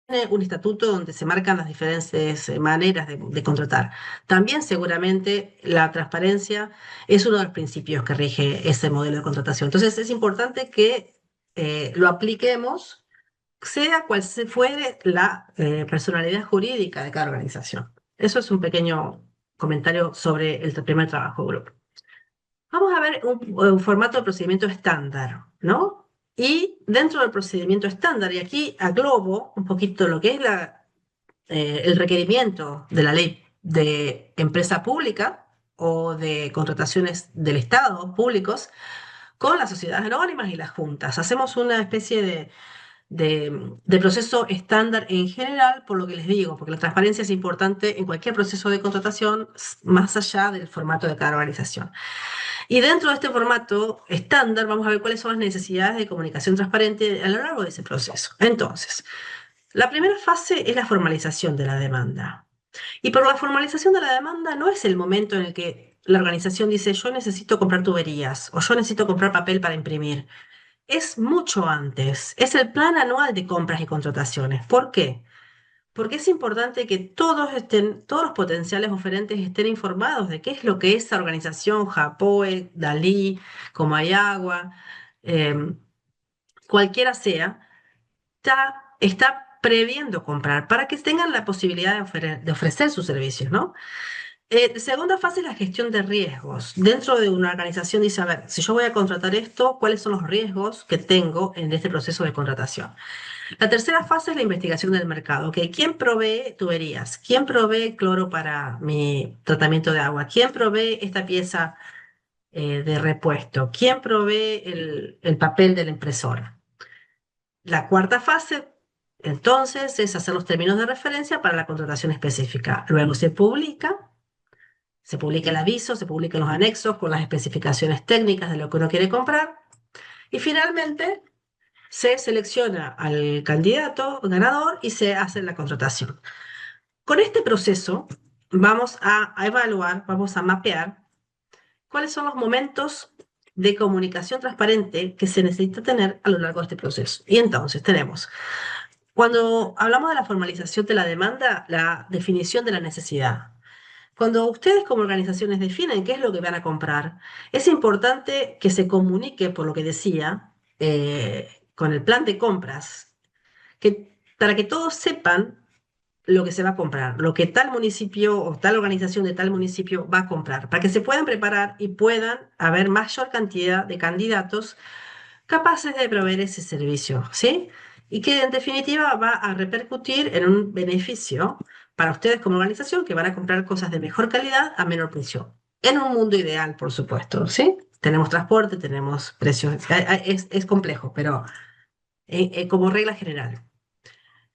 tiene un estatuto donde se marcan las diferentes maneras de contratar. También seguramente la transparencia es uno de los principios que rige ese modelo de contratación. Entonces es importante que lo apliquemos, sea cual fuere la personalidad jurídica de cada organización. Eso es un pequeño comentario sobre el primer trabajo de grupo. Vamos a ver un formato de procedimiento estándar, ¿no? Y dentro del procedimiento estándar, y aquí aglobo un poquito lo que es el requerimiento de la ley de empresa pública o de contrataciones del Estado públicos con las sociedades anónimas y las juntas. Hacemos una especie de proceso estándar en general, por lo que les digo, porque la transparencia es importante en cualquier proceso de contratación, más allá del formato de cada organización. Y dentro de este formato estándar vamos a ver cuáles son las necesidades de comunicación transparente a lo largo de ese proceso. Entonces, la primera fase es la formalización de la demanda. Y por la formalización de la demanda no es el momento en el que la organización dice yo necesito comprar tuberías o yo necesito comprar papel para imprimir. Es mucho antes. Es el plan anual de compras y contrataciones. ¿Por qué? Porque es importante que todos los potenciales oferentes estén informados de qué es lo que esa organización, Japoe, Dalí, Comayagua, eh, cualquiera sea, está previendo comprar para que tengan la posibilidad de ofrecer sus servicios, ¿no? Segunda fase es la gestión de riesgos. Dentro de una organización dice, a ver, si yo voy a contratar esto, ¿cuáles son los riesgos que tengo en este proceso de contratación? La tercera fase es la investigación del mercado. ¿Ok? ¿Quién provee tuberías? ¿Quién provee cloro para mi tratamiento de agua? ¿Quién provee esta pieza de repuesto? ¿Quién provee el papel de la impresora? La cuarta fase, entonces, es hacer los términos de referencia para la contratación específica. Luego se publica el aviso, se publican los anexos con las especificaciones técnicas de lo que uno quiere comprar. Y finalmente se selecciona al candidato ganador y se hace la contratación. Con este proceso vamos a evaluar, vamos a mapear cuáles son los momentos de comunicación transparente que se necesita tener a lo largo de este proceso. Y entonces tenemos, cuando hablamos de la formalización de la demanda, la definición de la necesidad. cuando ustedes como organizaciones definen qué es lo que van a comprar, es importante que se comunique, por lo que decía, con el plan de compras, para que todos sepan lo que se va a comprar, lo que tal municipio o tal organización de tal municipio va a comprar, para que se puedan preparar y puedan haber mayor cantidad de candidatos capaces de proveer ese servicio, ¿sí? Y que en definitiva va a repercutir en un beneficio para ustedes como organización que van a comprar cosas de mejor calidad a menor precio. En un mundo ideal, por supuesto, ¿sí? Tenemos transporte, tenemos precios, es complejo, pero como regla general.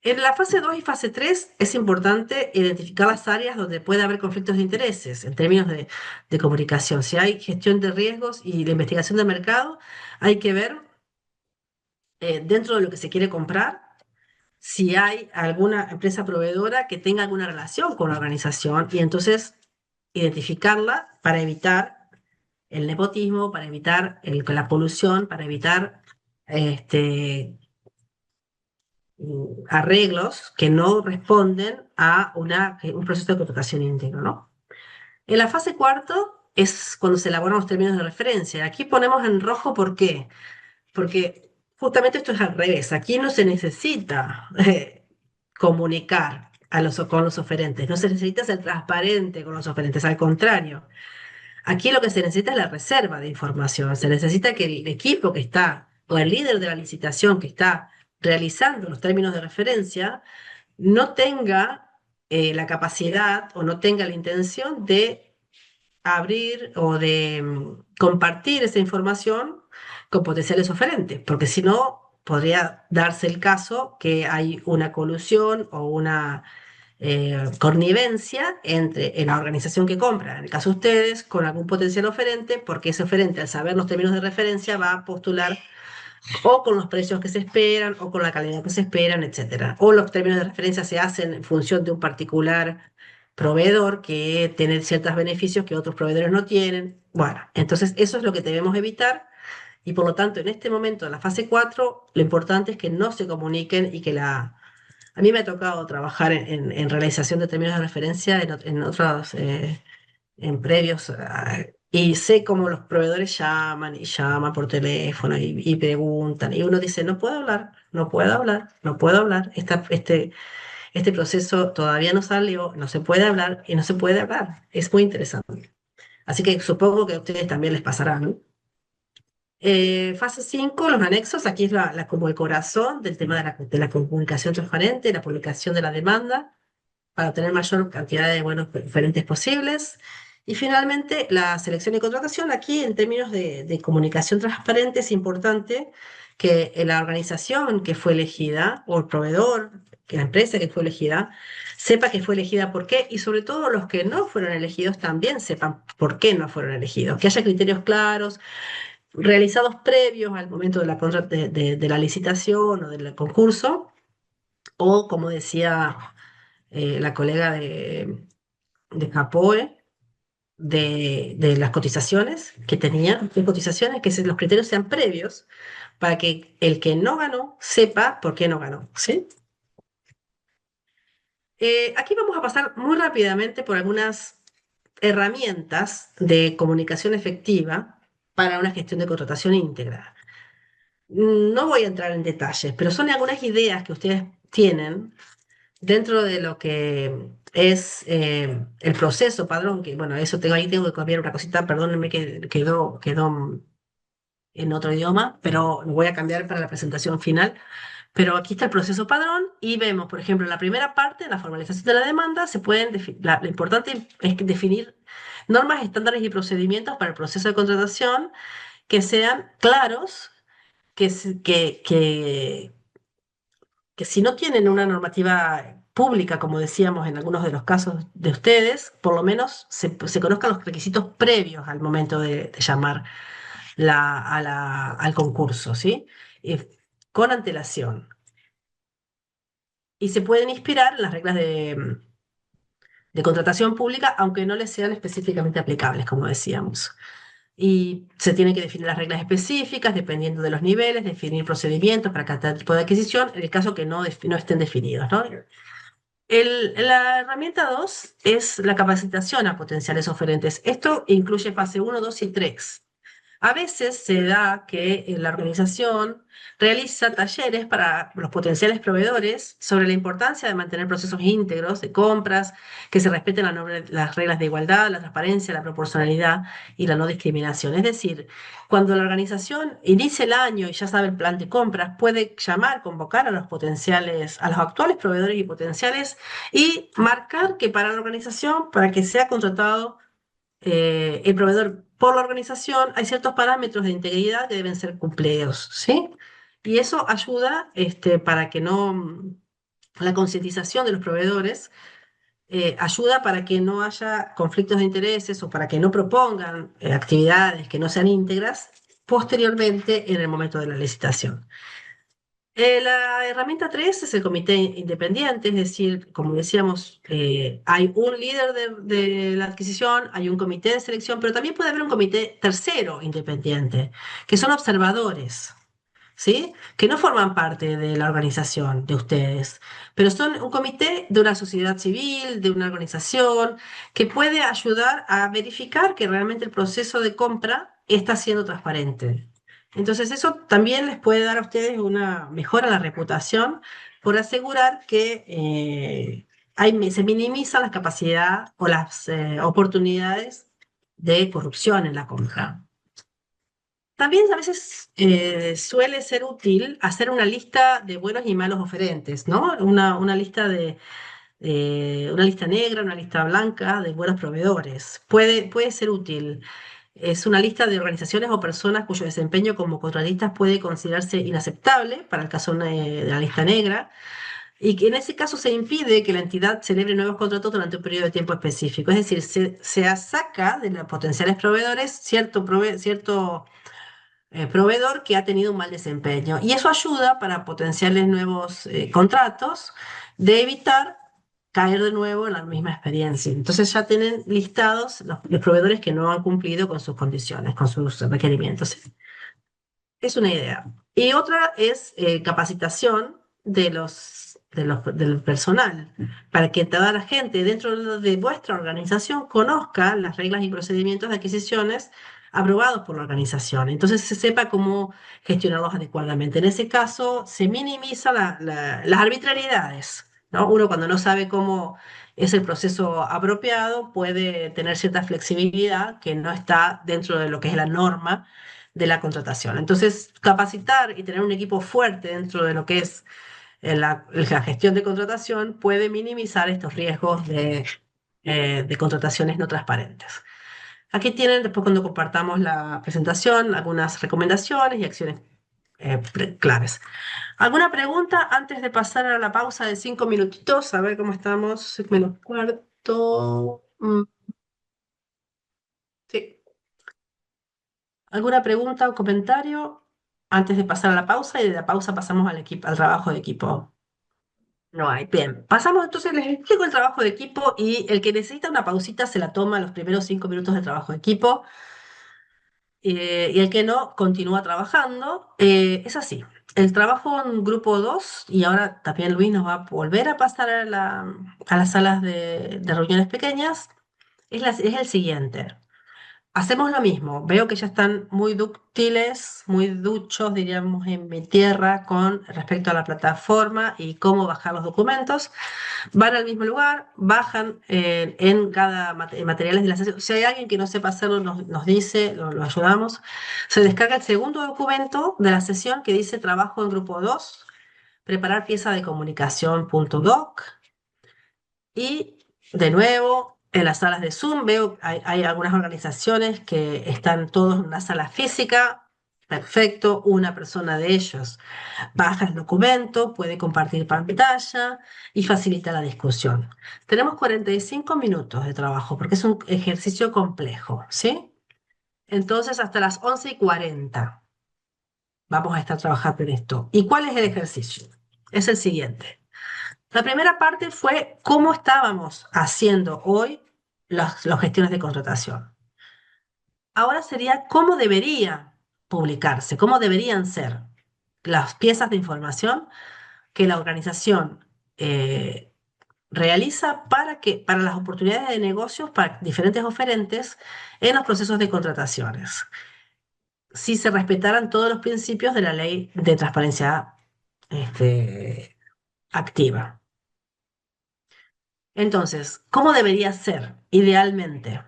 En la fase 2 y fase 3 es importante identificar las áreas donde puede haber conflictos de intereses en términos de comunicación. Si hay gestión de riesgos y la investigación de mercado, hay que ver dentro de lo que se quiere comprar si hay alguna empresa proveedora que tenga alguna relación con la organización y entonces identificarla para evitar el nepotismo, para evitar la polución, para evitar este, arreglos que no responden a un proceso de contratación íntegro, ¿no? En la fase cuarto es cuando se elaboran los términos de referencia. Aquí ponemos en rojo ¿por qué? Porque justamente esto es al revés. Aquí no se necesita comunicar con los oferentes, no se necesita ser transparente con los oferentes, al contrario. Aquí lo que se necesita es la reserva de información. Se necesita que el equipo que está, o el líder de la licitación que está realizando los términos de referencia, no tenga la capacidad o no tenga la intención de abrir o de compartir esa información con potenciales oferentes, porque si no, podría darse el caso que hay una colusión o una connivencia entre la organización que compra, en el caso de ustedes, con algún potencial oferente, porque ese oferente, al saber los términos de referencia, va a postular o con los precios que se esperan, o con la calidad que se esperan, etcétera. O los términos de referencia se hacen en función de un particular proveedor que tiene ciertos beneficios que otros proveedores no tienen. Bueno, entonces eso es lo que debemos evitar y por lo tanto en este momento, en la fase 4 lo importante es que no se comuniquen y que la... A mí me ha tocado trabajar en realización de términos de referencia en otros en previos y sé cómo los proveedores llaman y llaman por teléfono y preguntan y uno dice, no puedo hablar, no puedo hablar, no puedo hablar, este proceso todavía no salió, no se puede hablar y no se puede hablar. Es muy interesante. Así que supongo que a ustedes también les pasará, ¿no? Fase 5 los anexos, aquí es como el corazón del tema de la comunicación transparente, la publicación de la demanda para obtener mayor cantidad de buenos referentes posibles. Y finalmente, la selección y contratación. Aquí, en términos de comunicación transparente, es importante que la organización que fue elegida, o el proveedor, que la empresa que fue elegida, sepa que fue elegida por qué, y sobre todo los que no fueron elegidos también sepan por qué no fueron elegidos. Que haya criterios claros, realizados previos al momento de de la licitación o del concurso, o como decía la colega de Capoe, de las cotizaciones que tenían, de cotizaciones, que los criterios sean previos para que el que no ganó sepa por qué no ganó, ¿sí? Aquí vamos a pasar muy rápidamente por algunas herramientas de comunicación efectiva para una gestión de contratación íntegra. No voy a entrar en detalles, pero son algunas ideas que ustedes tienen dentro de lo que es el proceso padrón, que bueno, eso ahí tengo que cambiar una cosita, perdónenme que quedó en otro idioma, pero lo voy a cambiar para la presentación final. Pero aquí está el proceso padrón y vemos, por ejemplo, en la primera parte, la formalización de la demanda, se pueden lo importante es definir normas, estándares y procedimientos para el proceso de contratación que sean claros, que si no tienen una normativa pública, como decíamos en algunos de los casos de ustedes, por lo menos se conozcan los requisitos previos al momento de llamar al concurso, ¿sí? Con antelación. Y se pueden inspirar en las reglas de contratación pública, aunque no les sean específicamente aplicables, como decíamos. Y se tienen que definir las reglas específicas dependiendo de los niveles, definir procedimientos para cada tipo de adquisición, en el caso que no estén definidos, ¿no? La herramienta 2 es la capacitación a potenciales oferentes. Esto incluye fase uno, 2 y 3. A veces se da que la organización realiza talleres para los potenciales proveedores sobre la importancia de mantener procesos íntegros de compras, que se respeten las reglas de igualdad, la transparencia, la proporcionalidad y la no discriminación. Es decir, cuando la organización inicia el año y ya sabe el plan de compras, puede llamar, convocar a los potenciales, a los actuales proveedores y potenciales y marcar que para la organización, para que sea contratado el proveedor por la organización, hay ciertos parámetros de integridad que deben ser cumplidos, ¿sí? Y eso ayuda para que no, la concientización de los proveedores ayuda para que no haya conflictos de intereses o para que no propongan actividades que no sean íntegras posteriormente en el momento de la licitación. La herramienta 3 es el comité independiente, es decir, como decíamos, hay un líder de la adquisición, hay un comité de selección, pero también puede haber un comité tercero independiente, que son observadores, ¿sí? Que no forman parte de la organización de ustedes, pero son un comité de una sociedad civil, de una organización, que puede ayudar a verificar que realmente el proceso de compra está siendo transparente. Entonces eso también les puede dar a ustedes una mejora en la reputación por asegurar que se minimizan las capacidades o las oportunidades de corrupción en la compra. También a veces suele ser útil hacer una lista de buenos y malos oferentes, ¿no? Una lista una lista negra, una lista blanca de buenos proveedores. Puede ser útil. Es una lista de organizaciones o personas cuyo desempeño como contratistas puede considerarse inaceptable para el caso de la lista negra y que en ese caso se impide que la entidad celebre nuevos contratos durante un periodo de tiempo específico. Es decir, se saca de los potenciales proveedores cierto proveedor que ha tenido un mal desempeño. Y eso ayuda para potenciales nuevos contratos de evitar caer de nuevo en la misma experiencia. Entonces ya tienen listados los proveedores que no han cumplido con sus condiciones, con sus requerimientos. Es una idea. Y otra es capacitación del personal, para que toda la gente dentro de vuestra organización conozca las reglas y procedimientos de adquisiciones aprobados por la organización. Entonces se sepa cómo gestionarlos adecuadamente. En ese caso se minimiza las arbitrariedades, ¿no? Uno cuando no sabe cómo es el proceso apropiado puede tener cierta flexibilidad que no está dentro de lo que es la norma de la contratación. Entonces, capacitar y tener un equipo fuerte dentro de lo que es la gestión de contratación puede minimizar estos riesgos de contrataciones no transparentes. Aquí tienen, después cuando compartamos la presentación, algunas recomendaciones y acciones claves. ¿Alguna pregunta antes de pasar a la pausa de 5 minutitos? A ver cómo estamos, 6 menos cuarto. Sí. ¿Alguna pregunta o comentario antes de pasar a la pausa? Y de la pausa pasamos al trabajo de equipo. No hay. Bien, pasamos entonces, les explico el trabajo de equipo y el que necesita una pausita se la toma los primeros 5 minutos de trabajo de equipo y el que no continúa trabajando. Es así. El trabajo en grupo 2 y ahora también Luis nos va a volver a pasar a las salas de reuniones pequeñas, es el siguiente. Hacemos lo mismo. Veo que ya están muy dúctiles, muy duchos, diríamos, en mi tierra con respecto a la plataforma y cómo bajar los documentos. Van al mismo lugar, bajan en cada materiales de la sesión. Si hay alguien que no sepa hacerlo, nos dice, lo ayudamos. Se descarga el segundo documento de la sesión que dice trabajo en grupo 2, preparar pieza de comunicación.doc. Y de nuevo, en las salas de Zoom veo hay algunas organizaciones que están todos en una sala física. Perfecto, una persona de ellos baja el documento, puede compartir pantalla y facilita la discusión. Tenemos 45 minutos de trabajo porque es un ejercicio complejo, ¿sí? Entonces, hasta las 11:40 vamos a estar trabajando en esto. ¿Y cuál es el ejercicio? Es el siguiente. La primera parte fue cómo estábamos haciendo hoy las gestiones de contratación. Ahora sería cómo debería publicarse, cómo deberían ser las piezas de información que la organización realiza para las oportunidades de negocios para diferentes oferentes en los procesos de contrataciones, si se respetaran todos los principios de la ley de transparencia activa. Entonces, ¿cómo debería ser idealmente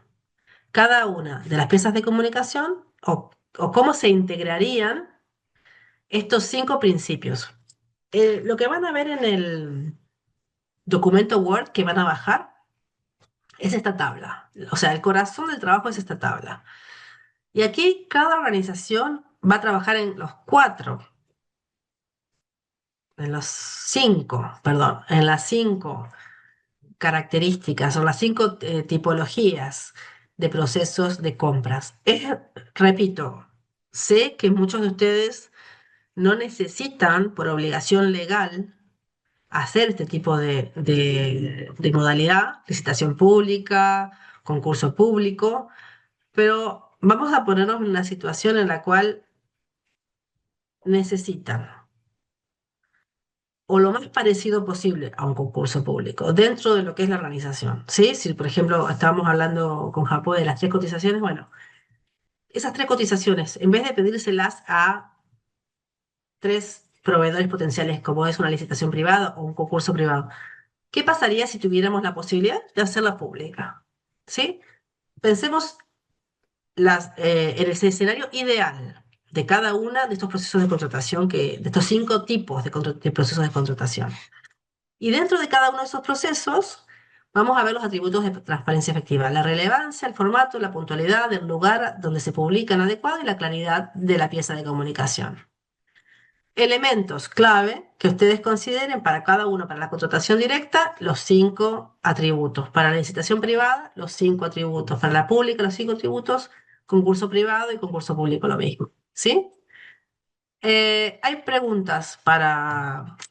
cada una de las piezas de comunicación o cómo se integrarían estos 5 principios? Lo que van a ver en el documento Word que van a bajar es esta tabla. O sea, el corazón del trabajo es esta tabla. Y aquí cada organización va a trabajar en las 5 características o las 5 tipologías de procesos de compras. Repito, sé que muchos de ustedes no necesitan por obligación legal hacer este tipo de modalidad, licitación pública, concurso público, pero vamos a ponernos en una situación en la cual necesitan o lo más parecido posible a un concurso público dentro de lo que es la organización, ¿sí? Si, por ejemplo, estábamos hablando con Japón de las 3 cotizaciones, bueno, esas 3 cotizaciones, en vez de pedírselas a 3 proveedores potenciales, como es una licitación privada o un concurso privado, ¿qué pasaría si tuviéramos la posibilidad de hacerla pública? ¿Sí? Pensemos en el escenario ideal de cada una de estos procesos de contratación, de estos 5 tipos de procesos de contratación. Y dentro de cada uno de esos procesos, vamos a ver los atributos de transparencia efectiva: la relevancia, el formato, la puntualidad, el lugar donde se publican adecuado y la claridad de la pieza de comunicación. Elementos clave que ustedes consideren para cada uno: para la contratación directa, los 5 atributos; para la licitación privada, los 5 atributos; para la pública, los 5 atributos; concurso privado y concurso público, lo mismo. ¿Sí? Hay preguntas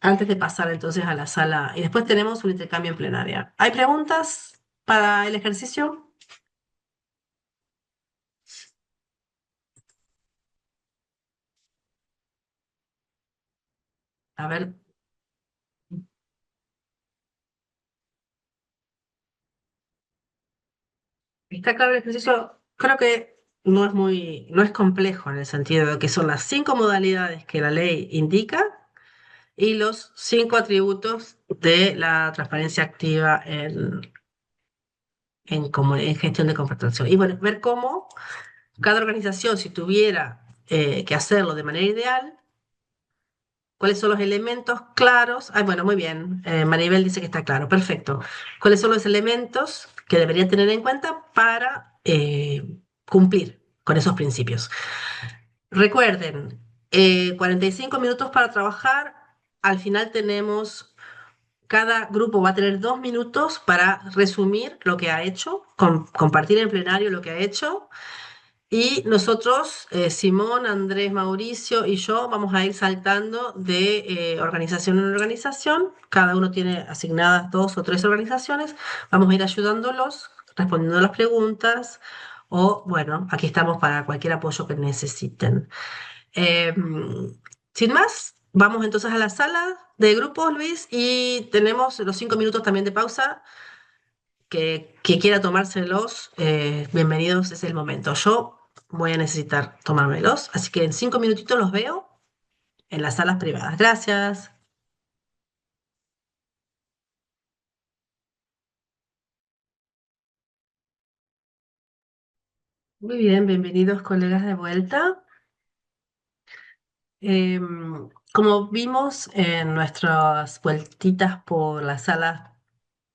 antes de pasar entonces a la sala y después tenemos un intercambio en plenaria. ¿Hay preguntas para el ejercicio? A ver, ¿está claro el ejercicio? Creo que no es complejo en el sentido de que son las 5 modalidades que la ley indica y los 5 atributos de la transparencia activa en gestión de contratación. Y bueno, ver cómo cada organización, si tuviera que hacerlo de manera ideal, ¿cuáles son los elementos claros? Ay, bueno, muy bien. Maribel dice que está claro. Perfecto. ¿Cuáles son los elementos que deberían tener en cuenta para cumplir con esos principios? Recuerden, 45 minutos para trabajar. Al final cada grupo va a tener 2 minutos para resumir lo que ha hecho, compartir en plenario lo que ha hecho. Y nosotros, Simón, Andrés, Mauricio y yo, vamos a ir saltando de organización en organización. Cada uno tiene asignadas 2 o 3 organizaciones. Vamos a ir ayudándolos, respondiendo a las preguntas. O, bueno, aquí estamos para cualquier apoyo que necesiten. Eh, Sin más, vamos entonces a la sala de grupos, Luis, y tenemos los 5 minutos también de pausa. Que quiera tomárselos, bienvenidos, es el momento. Yo voy a necesitar tomármelos, así que en 5 minutitos los veo en las salas privadas. Gracias. Muy bien, bienvenidos colegas de vuelta. Como vimos en nuestras vueltitas por las salas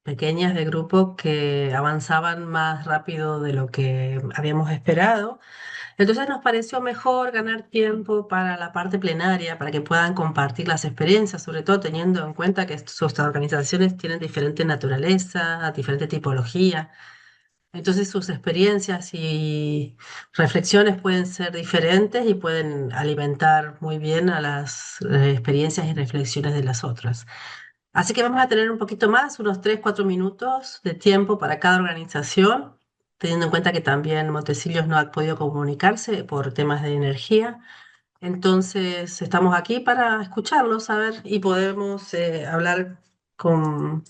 pequeñas de grupo que avanzaban más rápido de lo que habíamos esperado, entonces nos pareció mejor ganar tiempo para la parte plenaria, para que puedan compartir las experiencias, sobre todo teniendo en cuenta que sus organizaciones tienen diferente naturaleza, diferente tipología. Entonces sus experiencias y reflexiones pueden ser diferentes y pueden alimentar muy bien a las experiencias y reflexiones de las otras. Así que vamos a tener un poquito más, unos 3, 4 minutos de tiempo para cada organización, teniendo en cuenta que también Montecillos no ha podido comunicarse por temas de energía. Entonces, estamos aquí para escucharlos, a ver, y podemos hablar con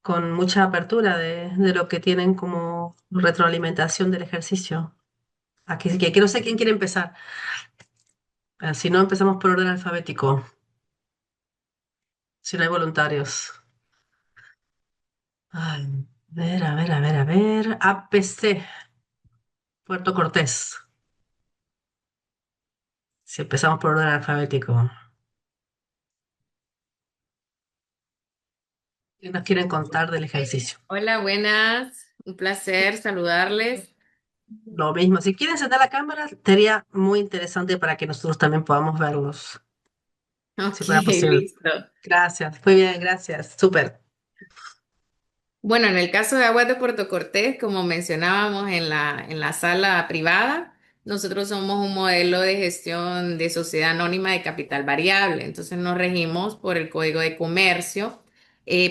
con mucha apertura de lo que tienen como retroalimentación del ejercicio. Aquí, que no sé quién quiere empezar. Si no, empezamos por orden alfabético, si no hay voluntarios. Ay, a ver. APC, Puerto Cortés. Si empezamos por orden alfabético. ¿Qué nos quieren contar del ejercicio? Hola, buenas. Un placer saludarles. Lo mismo, si quieren sentar la cámara, sería muy interesante para que nosotros también podamos verlos, si Ok, fuera posible. listo. Gracias, muy bien, gracias, súper. Bueno, en el caso de Aguas de Puerto Cortés, como mencionábamos en la sala privada, nosotros somos un modelo de gestión de sociedad anónima de capital variable. Entonces nos regimos por el Código de Comercio.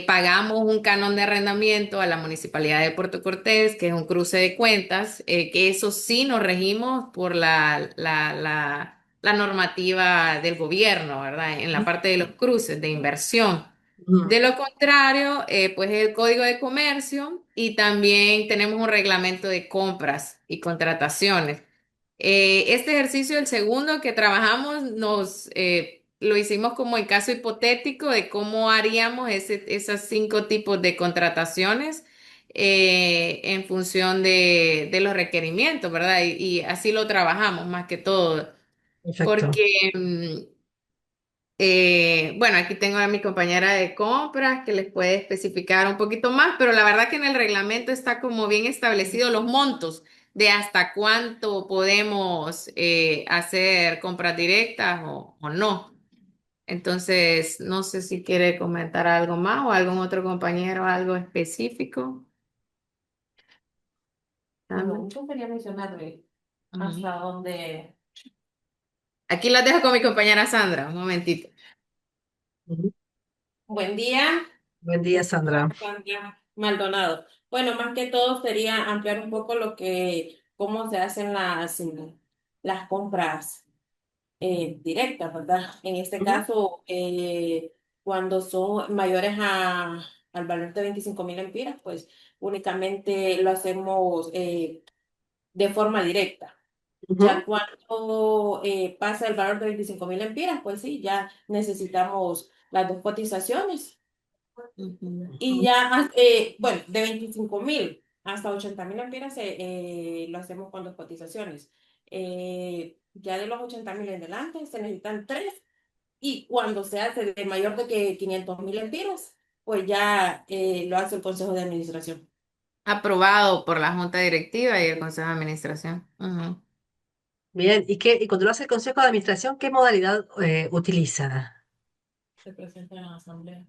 Pagamos un canon de arrendamiento a la Municipalidad de Puerto Cortés, que es un cruce de cuentas, que eso sí nos regimos por la normativa del gobierno, ¿verdad? En la parte de los cruces de inversión. Ujú. De lo contrario, pues el Código de Comercio y también tenemos un reglamento de compras y contrataciones. Este ejercicio, el segundo que trabajamos, lo hicimos como en caso hipotético de cómo haríamos esos 5 tipos de contrataciones en función de los requerimientos, ¿verdad? Y así lo trabajamos más que todo, Perfecto. porque bueno, aquí tengo a mi compañera de compras que les puede especificar un poquito más, pero la verdad que en el reglamento está como bien establecido los montos de hasta cuánto podemos hacer compras directas o no. Entonces, no sé si quiere comentar algo más o algún otro compañero, algo específico. Sandra. Bueno, yo quería mencionarle Ujú. hasta donde. Aquí las dejo con mi compañera Sandra, un momentito. Ujú. Buen día, Buen día, Sandra. Sandra Maldonado. Bueno, más que todo sería ampliar un poco cómo se hacen las compras directas, ¿verdad? En este Ujú, caso, cuando son mayores al valor de 25.000 empiras, pues únicamente lo hacemos de forma directa. ujú. Ya cuando pasa el valor de 25.000 empiras, pues sí, ya necesitamos las dos cotizaciones. Ujú. Y Ujú. ya, bueno, de 25.000 hasta 80.000 empiras lo hacemos con dos cotizaciones. Ya de los 80.000 en adelante se necesitan tres y cuando se hace de mayor de que 500.000 empiras, pues ya lo hace el Consejo de Administración. Aprobado por la Junta Directiva y el Consejo de Administración. Ujú. Bien, y cuando lo hace el Consejo de Administración, ¿qué modalidad utiliza? Se presenta en la asamblea.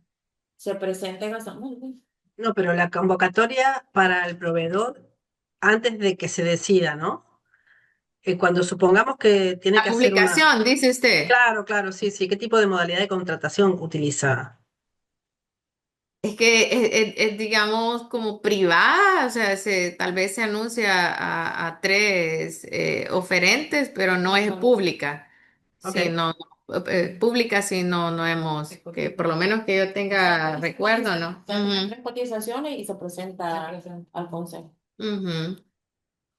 Se presenta en asamblea. No, pero la convocatoria para el proveedor antes de que se decida, ¿no? Cuando supongamos que tiene La que hacer una... publicación, dice usted. Claro, claro, sí, sí. ¿Qué tipo de modalidad de contratación utiliza? Es que digamos, como privada, o sea, tal vez se anuncia a tres oferentes, pero no es pública. Sí, Ok. no, pública sí no hemos, que por lo menos que yo tenga recuerdo, ¿no? Son tres cotizaciones y se presenta al consejo. Ujú, ujú.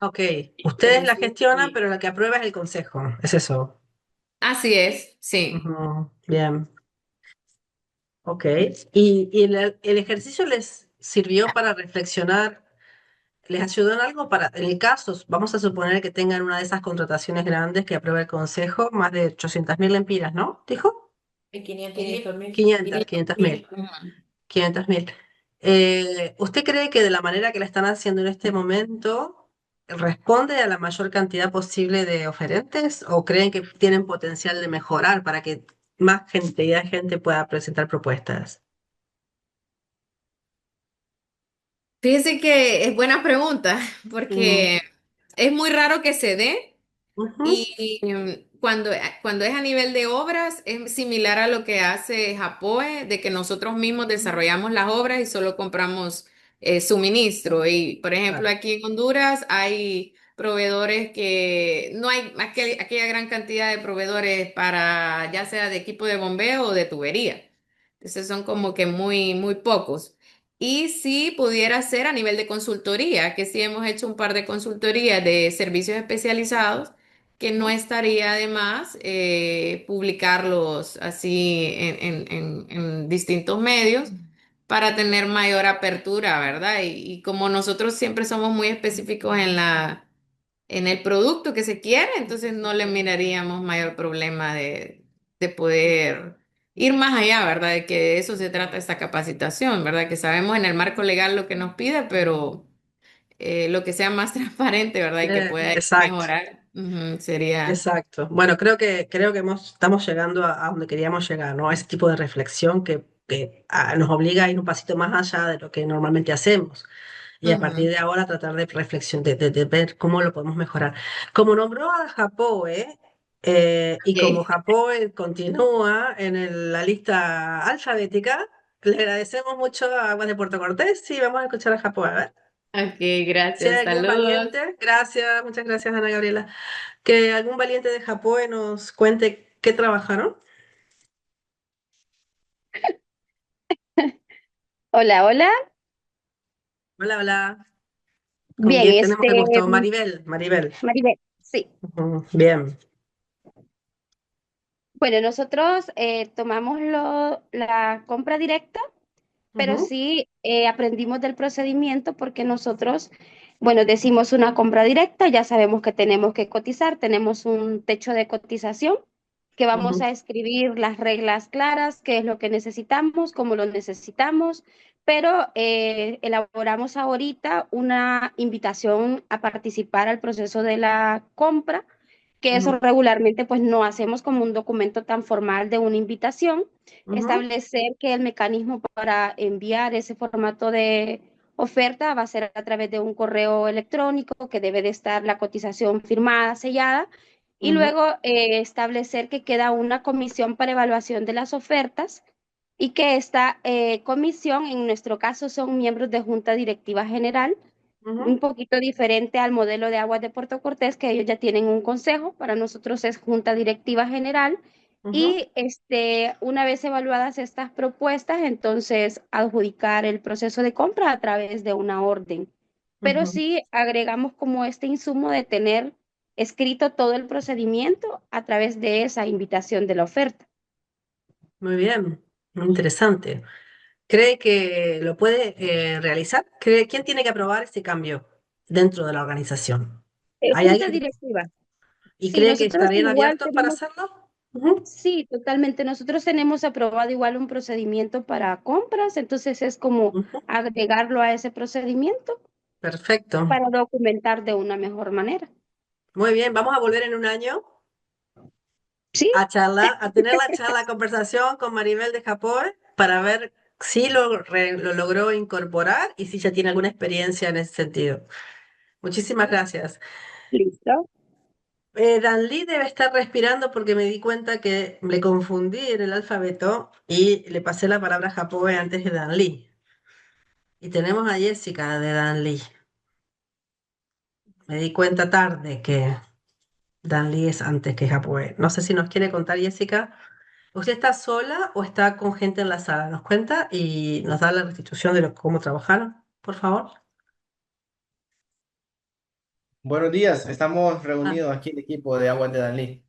Ok. Ustedes la gestionan, pero la que aprueba es el consejo. Es eso. Así es, sí. Ujú, bien. Ok. ¿Y el ejercicio les sirvió para reflexionar? ¿Les ayudó en algo para, en el caso, vamos a suponer que tengan una de esas contrataciones grandes que aprueba el consejo, más de 800.000 lempiras, ¿no? ¿Dijo? De 500.000. 500, 500 500.000. mil. Ujú. 500.000. ¿Usted cree que de la manera que la están haciendo en este momento responde a la mayor cantidad posible de oferentes o creen que tienen potencial de mejorar para que más cantidad de gente pueda presentar propuestas? Fíjese que es buena pregunta, Mm, porque es muy raro que se dé. ujú, Y cuando es a nivel de obras, es similar a lo que hace Japoe, de que nosotros mismos desarrollamos las obras y solo compramos suministro. Y, por ejemplo, claro. aquí en Honduras hay proveedores que no hay aquella gran cantidad de proveedores para ya sea de equipo de bombeo o de tubería. Entonces son como que muy, muy pocos. Y sí pudiera ser a nivel de consultoría, que sí hemos hecho un par de consultorías de servicios especializados, que no Ujú. estaría de más publicarlos así en distintos medios para tener mayor apertura, ¿verdad? Y como nosotros siempre somos muy específicos en el producto que se quiere, entonces no le miraríamos mayor problema de poder ir más allá, ¿verdad? De que de eso se trata esta capacitación, ¿verdad? Que sabemos en el marco legal lo que nos pide, pero lo que sea más transparente, ¿verdad? Y que pueda Exacto. mejorar, ujú, sería... Exacto. Bueno, creo que estamos llegando a donde queríamos llegar, ¿no? A ese tipo de reflexión que nos obliga a ir un pasito más allá de lo que normalmente hacemos. Y a partir ujú. de ahora tratar de reflexión, de ver cómo lo podemos mejorar. Como nombró a Japoe, y como Ok, Japoe continúa en la lista alfabética, le agradecemos mucho a Aguas de Puerto Cortés y vamos a escuchar a Japoe. A ver, ok, si hay gracias, algún saludos. valiente, gracias, muchas gracias, Ana Gabriela. Que algún valiente de Japón nos cuente qué trabajaron. Hola, hola. Hola, hola. ¿Con Bien, quién tenemos el gusto? Maribel, Maribel. Maribel, sí. Ujú, bien. Bueno, nosotros tomamos la compra directa, pero Ujú, sí aprendimos del procedimiento porque nosotros, bueno, decimos una compra directa, ya sabemos que tenemos que cotizar, tenemos un techo de cotización, que vamos ujú, a escribir las reglas claras, qué es lo que necesitamos, cómo lo necesitamos, pero elaboramos ahorita una invitación a participar al proceso de la compra, que eso ujú, regularmente pues no hacemos como un documento tan formal de una invitación, ujú, establecer que el mecanismo para enviar ese formato de oferta va a ser a través de un correo electrónico que debe de estar la cotización firmada, sellada, y ujú, luego establecer que queda una comisión para evaluación de las ofertas y que esta comisión, en nuestro caso, son miembros de Junta Directiva General, un ujú, poquito diferente al modelo de Aguas de Puerto Cortés, que ellos ya tienen un consejo, para nosotros es Junta Directiva General, ujú, y una vez evaluadas estas propuestas, entonces adjudicar el proceso de compra a través de una orden. Pero ujú. sí agregamos como este insumo de tener escrito todo el procedimiento a través de esa invitación de la oferta. Muy bien, muy interesante. ¿Cree que lo puede realizar? ¿Quién tiene que aprobar este cambio dentro de la organización? ¿Hay Junta alguien directiva. y Sí, cree que nosotros estarían igual abiertos para tenemos. hacerlo? Ujú, Sí, totalmente. Nosotros tenemos aprobado igual un procedimiento para compras, entonces es como ujú. agregarlo a ese procedimiento Perfecto. para documentar de una mejor manera. Muy bien, vamos a volver en un año Sí, a charlar, a tener la conversación con Maribel de Japón para ver si lo logró incorporar y si ya tiene alguna experiencia en ese sentido. Muchísimas gracias. listo. Danlí debe estar respirando porque me di cuenta que le confundí en el alfabeto y le pasé la palabra Japón antes de Danlí. Y tenemos a Jessica de Danlí. Me di cuenta tarde que Danlí es antes que Japón. No sé si nos quiere contar, Jessica. ¿Usted está sola o está con gente en la sala? Nos cuenta y nos da la restitución de cómo trabajaron, por favor. Buenos días, estamos Ah, reunidos aquí el equipo de Aguas de Danlí.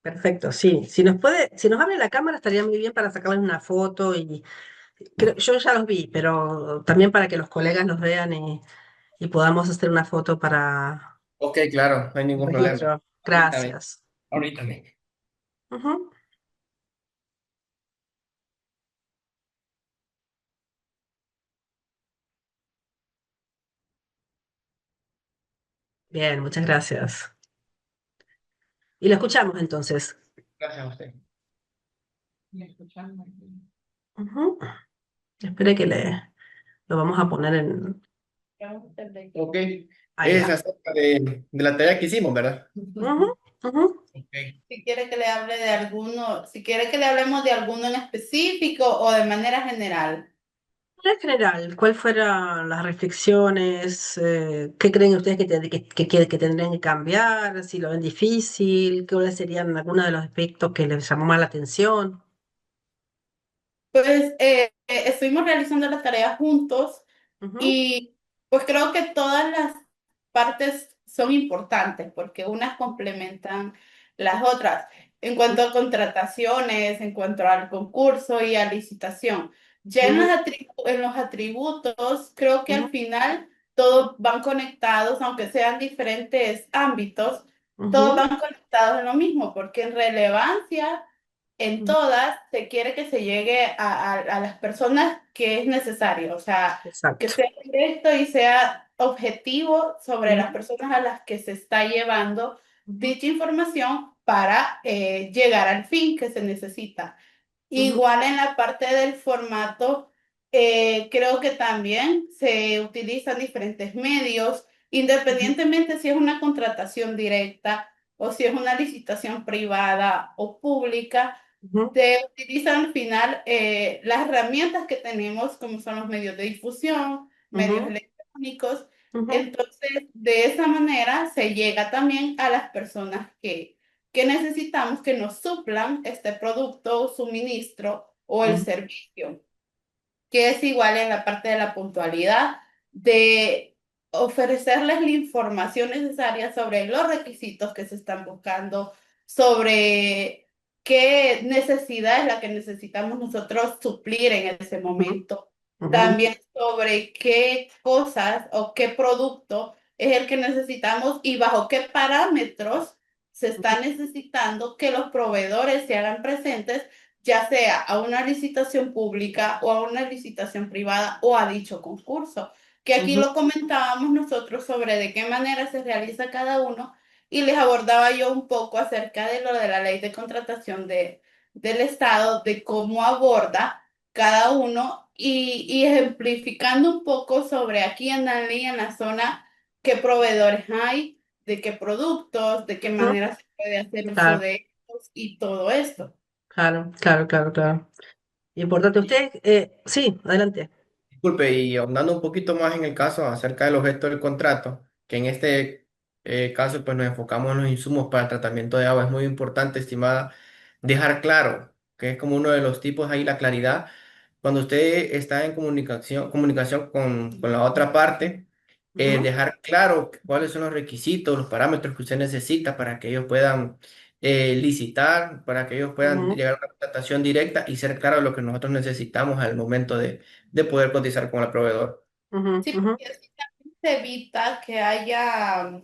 perfecto, sí. Si nos abre la cámara estaría muy bien para sacarles una foto y yo ya los vi, pero también para que los colegas los vean y podamos hacer una foto para Ok, claro, no hay el ningún problema. registro. Ahorita ven, Gracias. ahorita ven. Ujú. Bien, muchas gracias. Y lo escuchamos entonces. Gracias a usted. Ujú. Espere que lo vamos a poner en... Ok, Ahí es va. acerca de la tarea que hicimos, ¿verdad? Ujú, ujú. Ok. Si quiere que le hable de alguno, si quiere que le hablemos de alguno en específico o de manera general. En general, ¿cuáles fueron las reflexiones? ¿Qué creen ustedes que tendrían que cambiar? Si lo ven difícil, ¿cuáles serían algunos de los aspectos que les llamó más la atención? Pues estuvimos realizando las tareas juntos Ujú, y pues creo que todas las partes son importantes porque unas complementan las otras. En cuanto a contrataciones, en cuanto al concurso y a licitación, ya en ujú, en los atributos, creo que ujú, al final todos van conectados, aunque sean diferentes ámbitos, todos ujú, van conectados en lo mismo, porque en relevancia en ujú. todas se quiere que se llegue a las personas que es necesario, o sea, que Exacto. sea directo y sea objetivo sobre las Ujú, personas a las que se está llevando ujú, dicha información para llegar al fin que se necesita. ujú, Igual en la parte del formato, creo que también se utilizan diferentes medios, ujú, independientemente si es una contratación directa o si es una licitación privada o pública, ujú, se utilizan al final las herramientas que tenemos, como son los medios de difusión, medios ujú, electrónicos. ujú, Entonces, de esa manera se llega también a las personas que necesitamos que nos suplan este producto o suministro o el ujú, servicio, que es igual en la parte de la puntualidad, de ofrecerles la información necesaria sobre los requisitos que se están buscando, sobre qué necesidad es la que necesitamos nosotros suplir en ese ujú, momento, ujú, también sobre qué cosas o qué producto es el que necesitamos y bajo qué parámetros se ujú, está necesitando que los proveedores se hagan presentes, ya sea a una licitación pública o a una licitación privada o a dicho concurso, que aquí ujú, lo comentábamos nosotros sobre de qué manera se realiza cada uno y les abordaba yo un poco acerca de lo de la ley de contratación del Estado, de cómo aborda cada uno y ejemplificando un poco sobre aquí en Danlí, en la zona, qué proveedores hay, de qué productos, de qué ujú. manera se puede hacer uso Claro, de ellos y todo esto. claro, claro, claro, claro. Importante. Usted, sí, adelante. Disculpe, y ahondando un poquito más en el caso acerca del objeto del contrato, que en este caso pues nos enfocamos en los insumos para el tratamiento de agua, es muy importante, estimada, dejar claro, que es como uno de los tipos ahí, la claridad, cuando usted está en comunicación con la otra parte, Ujú, dejar claro cuáles son los requisitos, los parámetros que usted necesita para que ellos puedan licitar, para que ellos puedan ujú, llegar a una contratación directa y ser claro lo que nosotros necesitamos al momento de poder cotizar con el proveedor. ujú, Sí, ujú, porque así también se evita que haya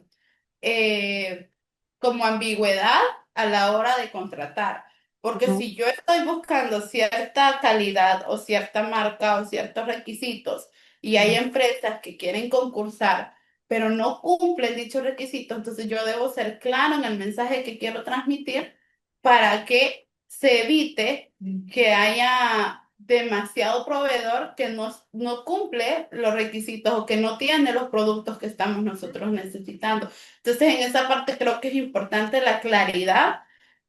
eh, como ambigüedad a la hora de contratar. Porque ujú, si yo estoy buscando cierta calidad o cierta marca o ciertos requisitos y hay ujú, empresas que quieren concursar, pero no cumplen dichos requisitos, entonces yo debo ser claro en el mensaje que quiero transmitir para que se evite que haya demasiado proveedor que no cumple los requisitos o que no tiene los productos que estamos nosotros necesitando. Entonces, en esa parte creo que es importante la claridad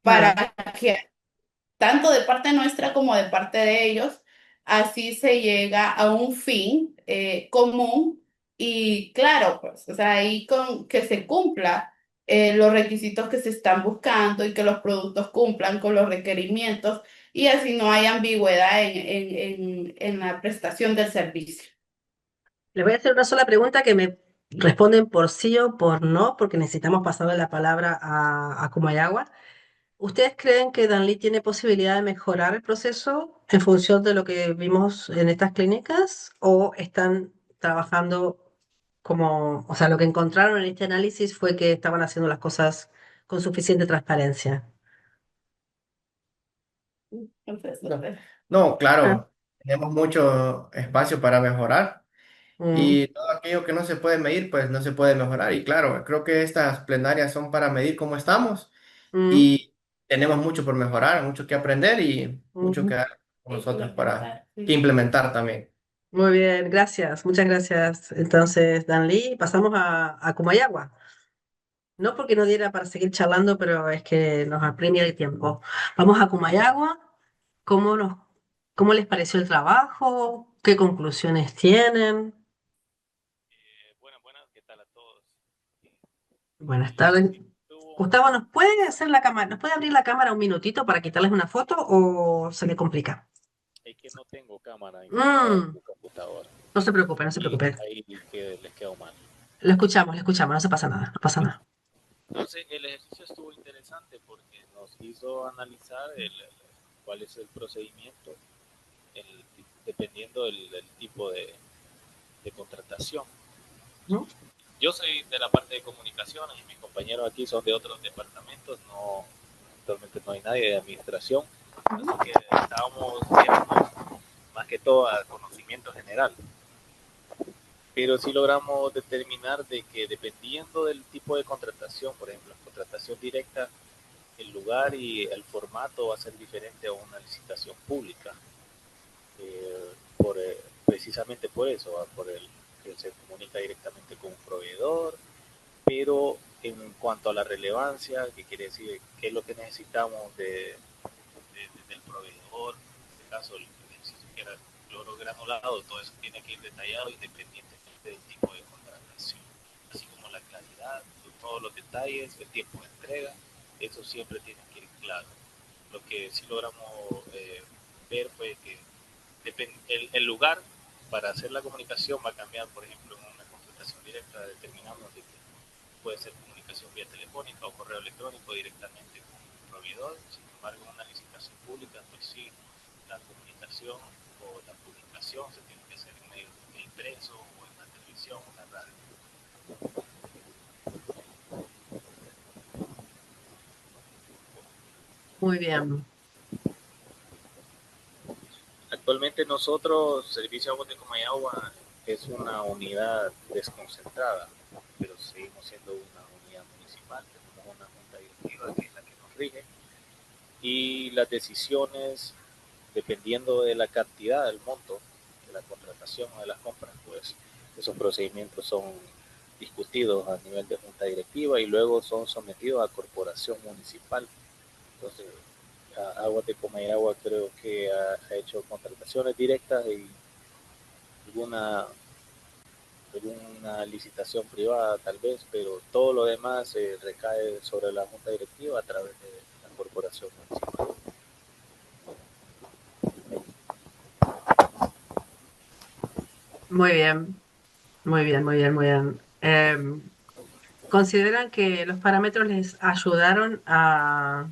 para claro. que tanto de parte nuestra como de parte de ellos, así se llega a un fin común y claro, pues, o sea, ahí con que se cumpla los requisitos que se están buscando y que los productos cumplan con los requerimientos y así no hay ambigüedad en la prestación del servicio. Les voy a hacer una sola pregunta que me responden por sí o por no, porque necesitamos pasarle la palabra a Comayagua. ¿Ustedes creen que Danlí tiene posibilidad de mejorar el proceso en función de lo que vimos en estas clínicas o están trabajando como, o sea, lo que encontraron en este análisis fue que estaban haciendo las cosas con suficiente transparencia? Entonces, No, no, Ah, claro, tenemos mucho espacio para mejorar mm, y todo aquello que no se puede medir, pues no se puede mejorar. Y claro, creo que estas plenarias son para medir cómo estamos mm, y tenemos mucho por mejorar, mucho que aprender y mucho que mm. dar con nosotros para implementar, que sí. implementar también. Muy bien, gracias, muchas gracias. Entonces, Danlí, pasamos a Comayagua. No porque no diera para seguir charlando, pero es que nos apremia el tiempo. Vamos a Comayagua. ¿Cómo cómo les pareció el trabajo? ¿Qué conclusiones tienen? Buenas, buenas, ¿qué tal a todos? Buenas tardes. Estuvo, Gustavo, ¿nos puede hacer la cámara, nos puede abrir la cámara un minutito para quitarles una foto o se le complica? Es que no tengo cámara instalada en Mm, mi computadora no se preocupe, no se y preocupe. ahí que les quedó mal. Lo escuchamos, no se pasa nada, no pasa nada. Entonces, el ejercicio estuvo interesante porque nos hizo analizar cuál es el procedimiento dependiendo del tipo de contratación. ¿No? Yo soy de la parte de comunicaciones y mis compañeros aquí son de otros departamentos, no, actualmente no hay nadie de administración, así que estábamos viendo más que todo a conocimiento general. Pero sí logramos determinar de que dependiendo del tipo de contratación, por ejemplo, la contratación directa, el lugar y el formato va a ser diferente a una licitación pública. Precisamente por eso, por el que se comunica directamente con un proveedor, pero en cuanto a la relevancia, que quiere decir qué es lo que necesitamos del proveedor, en este caso el ejercicio que era cloro granulado, todo eso tiene que ir detallado independientemente del tipo de contratación, así como la claridad, todos los detalles, el tiempo de entrega, eso siempre tiene que ir claro. Lo que sí logramos ver fue que el lugar para hacer la comunicación va a cambiar. Por ejemplo, en una contratación directa determinamos de que puede ser comunicación vía telefónica o correo electrónico directamente con el proveedor. Sin embargo, en una licitación pública, pues sí, la comunicación o la publicación se tiene que hacer en medio de impreso o en la televisión o en la radio. Muy bien. Actualmente nosotros, Servicio Aguas de Comayagua, es una unidad desconcentrada, pero seguimos siendo una unidad municipal, tenemos una junta directiva que es la que nos rige y las decisiones, dependiendo de la cantidad, del monto de la contratación o de las compras, pues esos procedimientos son discutidos a nivel de junta directiva y luego son sometidos a corporación municipal. Entonces, Aguas de Comayagua creo que ha hecho contrataciones directas y alguna, alguna licitación privada tal vez, pero todo lo demás recae sobre la junta directiva a través de la corporación municipal. Muy bien, muy bien, muy bien, muy bien. ¿Consideran que los parámetros les ayudaron a...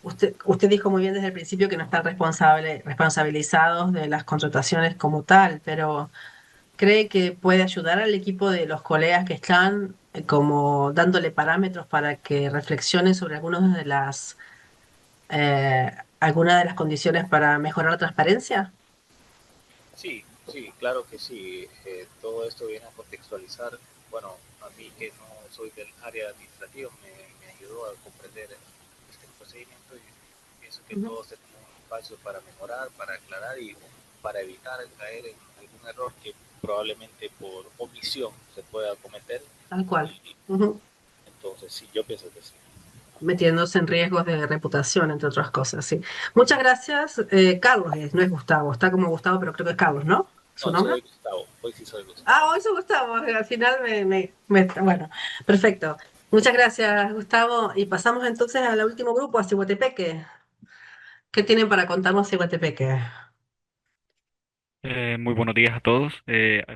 Usted dijo muy bien desde el principio que no están responsabilizados de las contrataciones como tal, pero ¿cree que puede ayudar al equipo de los colegas que están como dándole parámetros para que reflexionen sobre algunas de las condiciones para mejorar la transparencia? Sí, sí, claro que sí. Todo esto viene a contextualizar. Bueno, a mí que no soy del área administrativa me ayudó a comprender este procedimiento y pienso que Ujú. todos tenemos un espacio para mejorar, para aclarar y para evitar caer en algún error que probablemente por omisión se pueda cometer. Tal cual. Y Ujú. entonces, sí, yo pienso que sí. Metiéndose en riesgos de reputación, entre otras cosas, sí. Muchas gracias. Carlos no es Gustavo, está como Gustavo, pero creo que es Carlos, ¿no? ¿Su No, nombre? soy Gustavo. Hoy sí soy Ah, Gustavo. hoy soy Gustavo, al final bueno, perfecto. Muchas gracias, Gustavo. Y pasamos entonces al último grupo, a Ciguatepeque. ¿Qué tienen para contarnos Ciguatepeque? Muy buenos días a todos.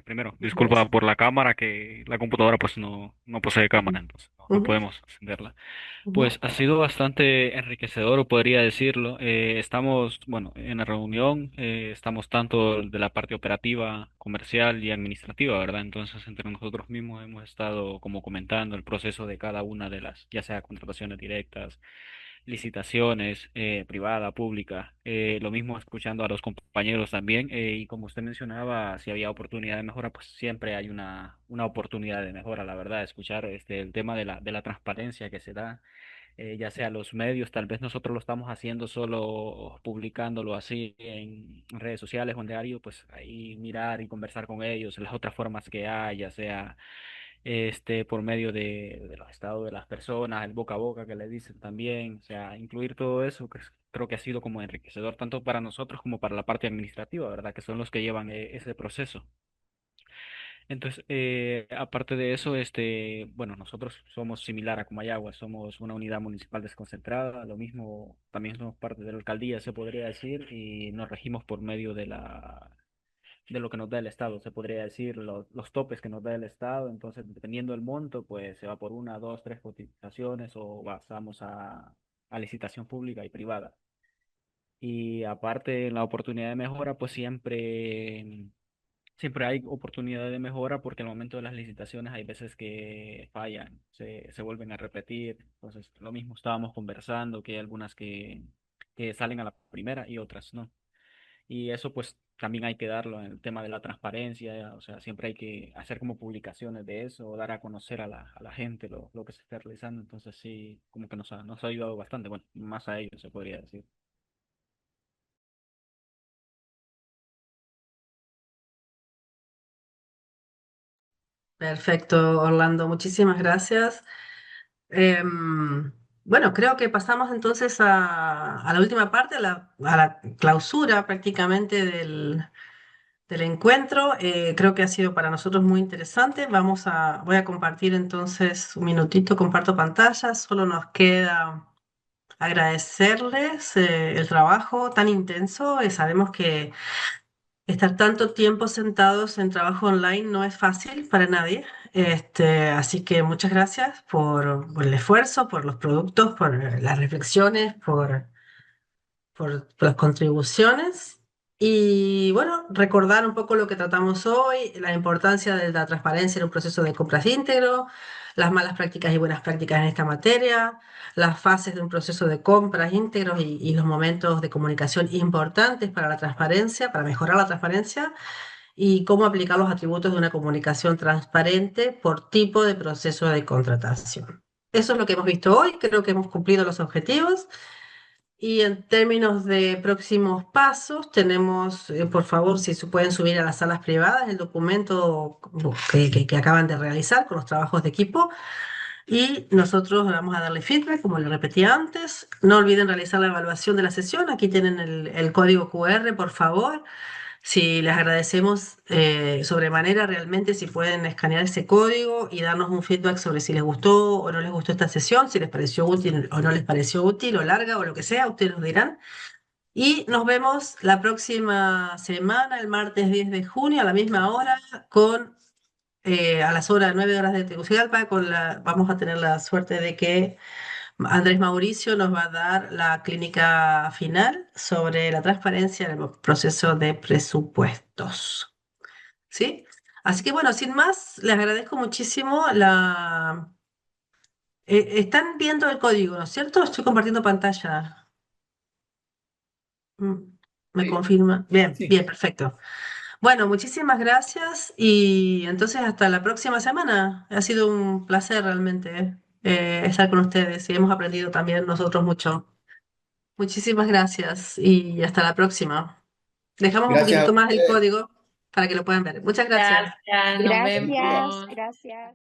Primero, disculpa por la cámara, que la computadora pues no posee cámara, entonces no Ujú, podemos encenderla. ujú. Pues ha sido bastante enriquecedor, podría decirlo. Estamos, bueno, en la reunión, estamos tanto de la parte operativa, comercial y administrativa, ¿verdad? Entonces, entre nosotros mismos hemos estado como comentando el proceso de cada una de las, ya sea contrataciones directas, licitaciones, privada, pública, lo mismo escuchando a los compañeros también, y como usted mencionaba, si había oportunidad de mejora, pues siempre hay una oportunidad de mejora, la verdad, escuchar el tema de la transparencia que se da, ya sea los medios, tal vez nosotros lo estamos haciendo solo publicándolo así en redes sociales o en diario, pues ahí mirar y conversar con ellos, las otras formas que hay, ya sea por medio de los estados de las personas, el boca a boca que le dicen también, o sea, incluir todo eso, que creo que ha sido como enriquecedor tanto para nosotros como para la parte administrativa, ¿verdad? Que son los que llevan ese proceso. Entonces, aparte de eso, bueno, nosotros somos similar a Comayagua, somos una unidad municipal desconcentrada, lo mismo, también somos parte de la alcaldía, se podría decir, y nos regimos por medio de lo que nos da el Estado, se podría decir, los topes que nos da el Estado. Entonces, dependiendo del monto, pues se va por una, dos, tres cotizaciones o pasamos a licitación pública y privada. Y aparte, en la oportunidad de mejora, pues siempre hay oportunidad de mejora porque al momento de las licitaciones hay veces que fallan, se vuelven a repetir. Entonces, lo mismo estábamos conversando, que hay algunas que salen a la primera y otras no. Y eso pues también hay que darlo en el tema de la transparencia, o sea, siempre hay que hacer como publicaciones de eso, dar a conocer a la gente lo que se está realizando. Entonces sí, como que nos ha ayudado bastante, bueno, más a ellos se podría decir. Perfecto, Orlando, muchísimas gracias. Bueno, creo que pasamos entonces a la última parte, a la clausura prácticamente del encuentro. Creo que ha sido para nosotros muy interesante. Voy a compartir entonces un minutito, comparto pantalla. Solo nos queda agradecerles el trabajo tan intenso. Sabemos que estar tanto tiempo sentados en trabajo online no es fácil para nadie. Así que muchas gracias por el esfuerzo, por los productos, por las reflexiones, por las contribuciones. Y bueno, recordar un poco lo que tratamos hoy, la importancia de la transparencia en un proceso de compras íntegro, las malas prácticas y buenas prácticas en esta materia, las fases de un proceso de compras íntegros y los momentos de comunicación importantes para la transparencia, para mejorar la transparencia y cómo aplicar los atributos de una comunicación transparente por tipo de proceso de contratación. Eso es lo que hemos visto hoy, creo que hemos cumplido los objetivos. Y en términos de próximos pasos, tenemos, por favor, si se pueden subir a las salas privadas el documento que acaban de realizar con los trabajos de equipo y nosotros vamos a darle feedback, como le repetí antes. No olviden realizar la evaluación de la sesión. Aquí tienen el código QR, por favor. Si les agradecemos sobremanera, realmente si pueden escanear ese código y darnos un feedback sobre si les gustó o no les gustó esta sesión, si les pareció útil o no les pareció útil o larga o lo que sea, ustedes nos dirán. Y nos vemos la próxima semana, el martes 10 de junio, a la misma hora, a las horas 9 horas de Tegucigalpa, vamos a tener la suerte de que Andrés Mauricio nos va a dar la clínica final sobre la transparencia en el proceso de presupuestos. ¿Sí? Así que bueno, sin más, les agradezco muchísimo están viendo el código, ¿no es cierto? Estoy compartiendo pantalla. Mm, ¿Me Sí, confirma? Bien, sí. bien, perfecto. Bueno, muchísimas gracias y entonces hasta la próxima semana. Ha sido un placer realmente estar con ustedes y hemos aprendido también nosotros mucho. Muchísimas gracias y hasta la próxima. Dejamos un Gracias a poquitito más el ustedes. código para que lo puedan ver. Muchas gracias. Gracias, nos Gracias, vemos. gracias.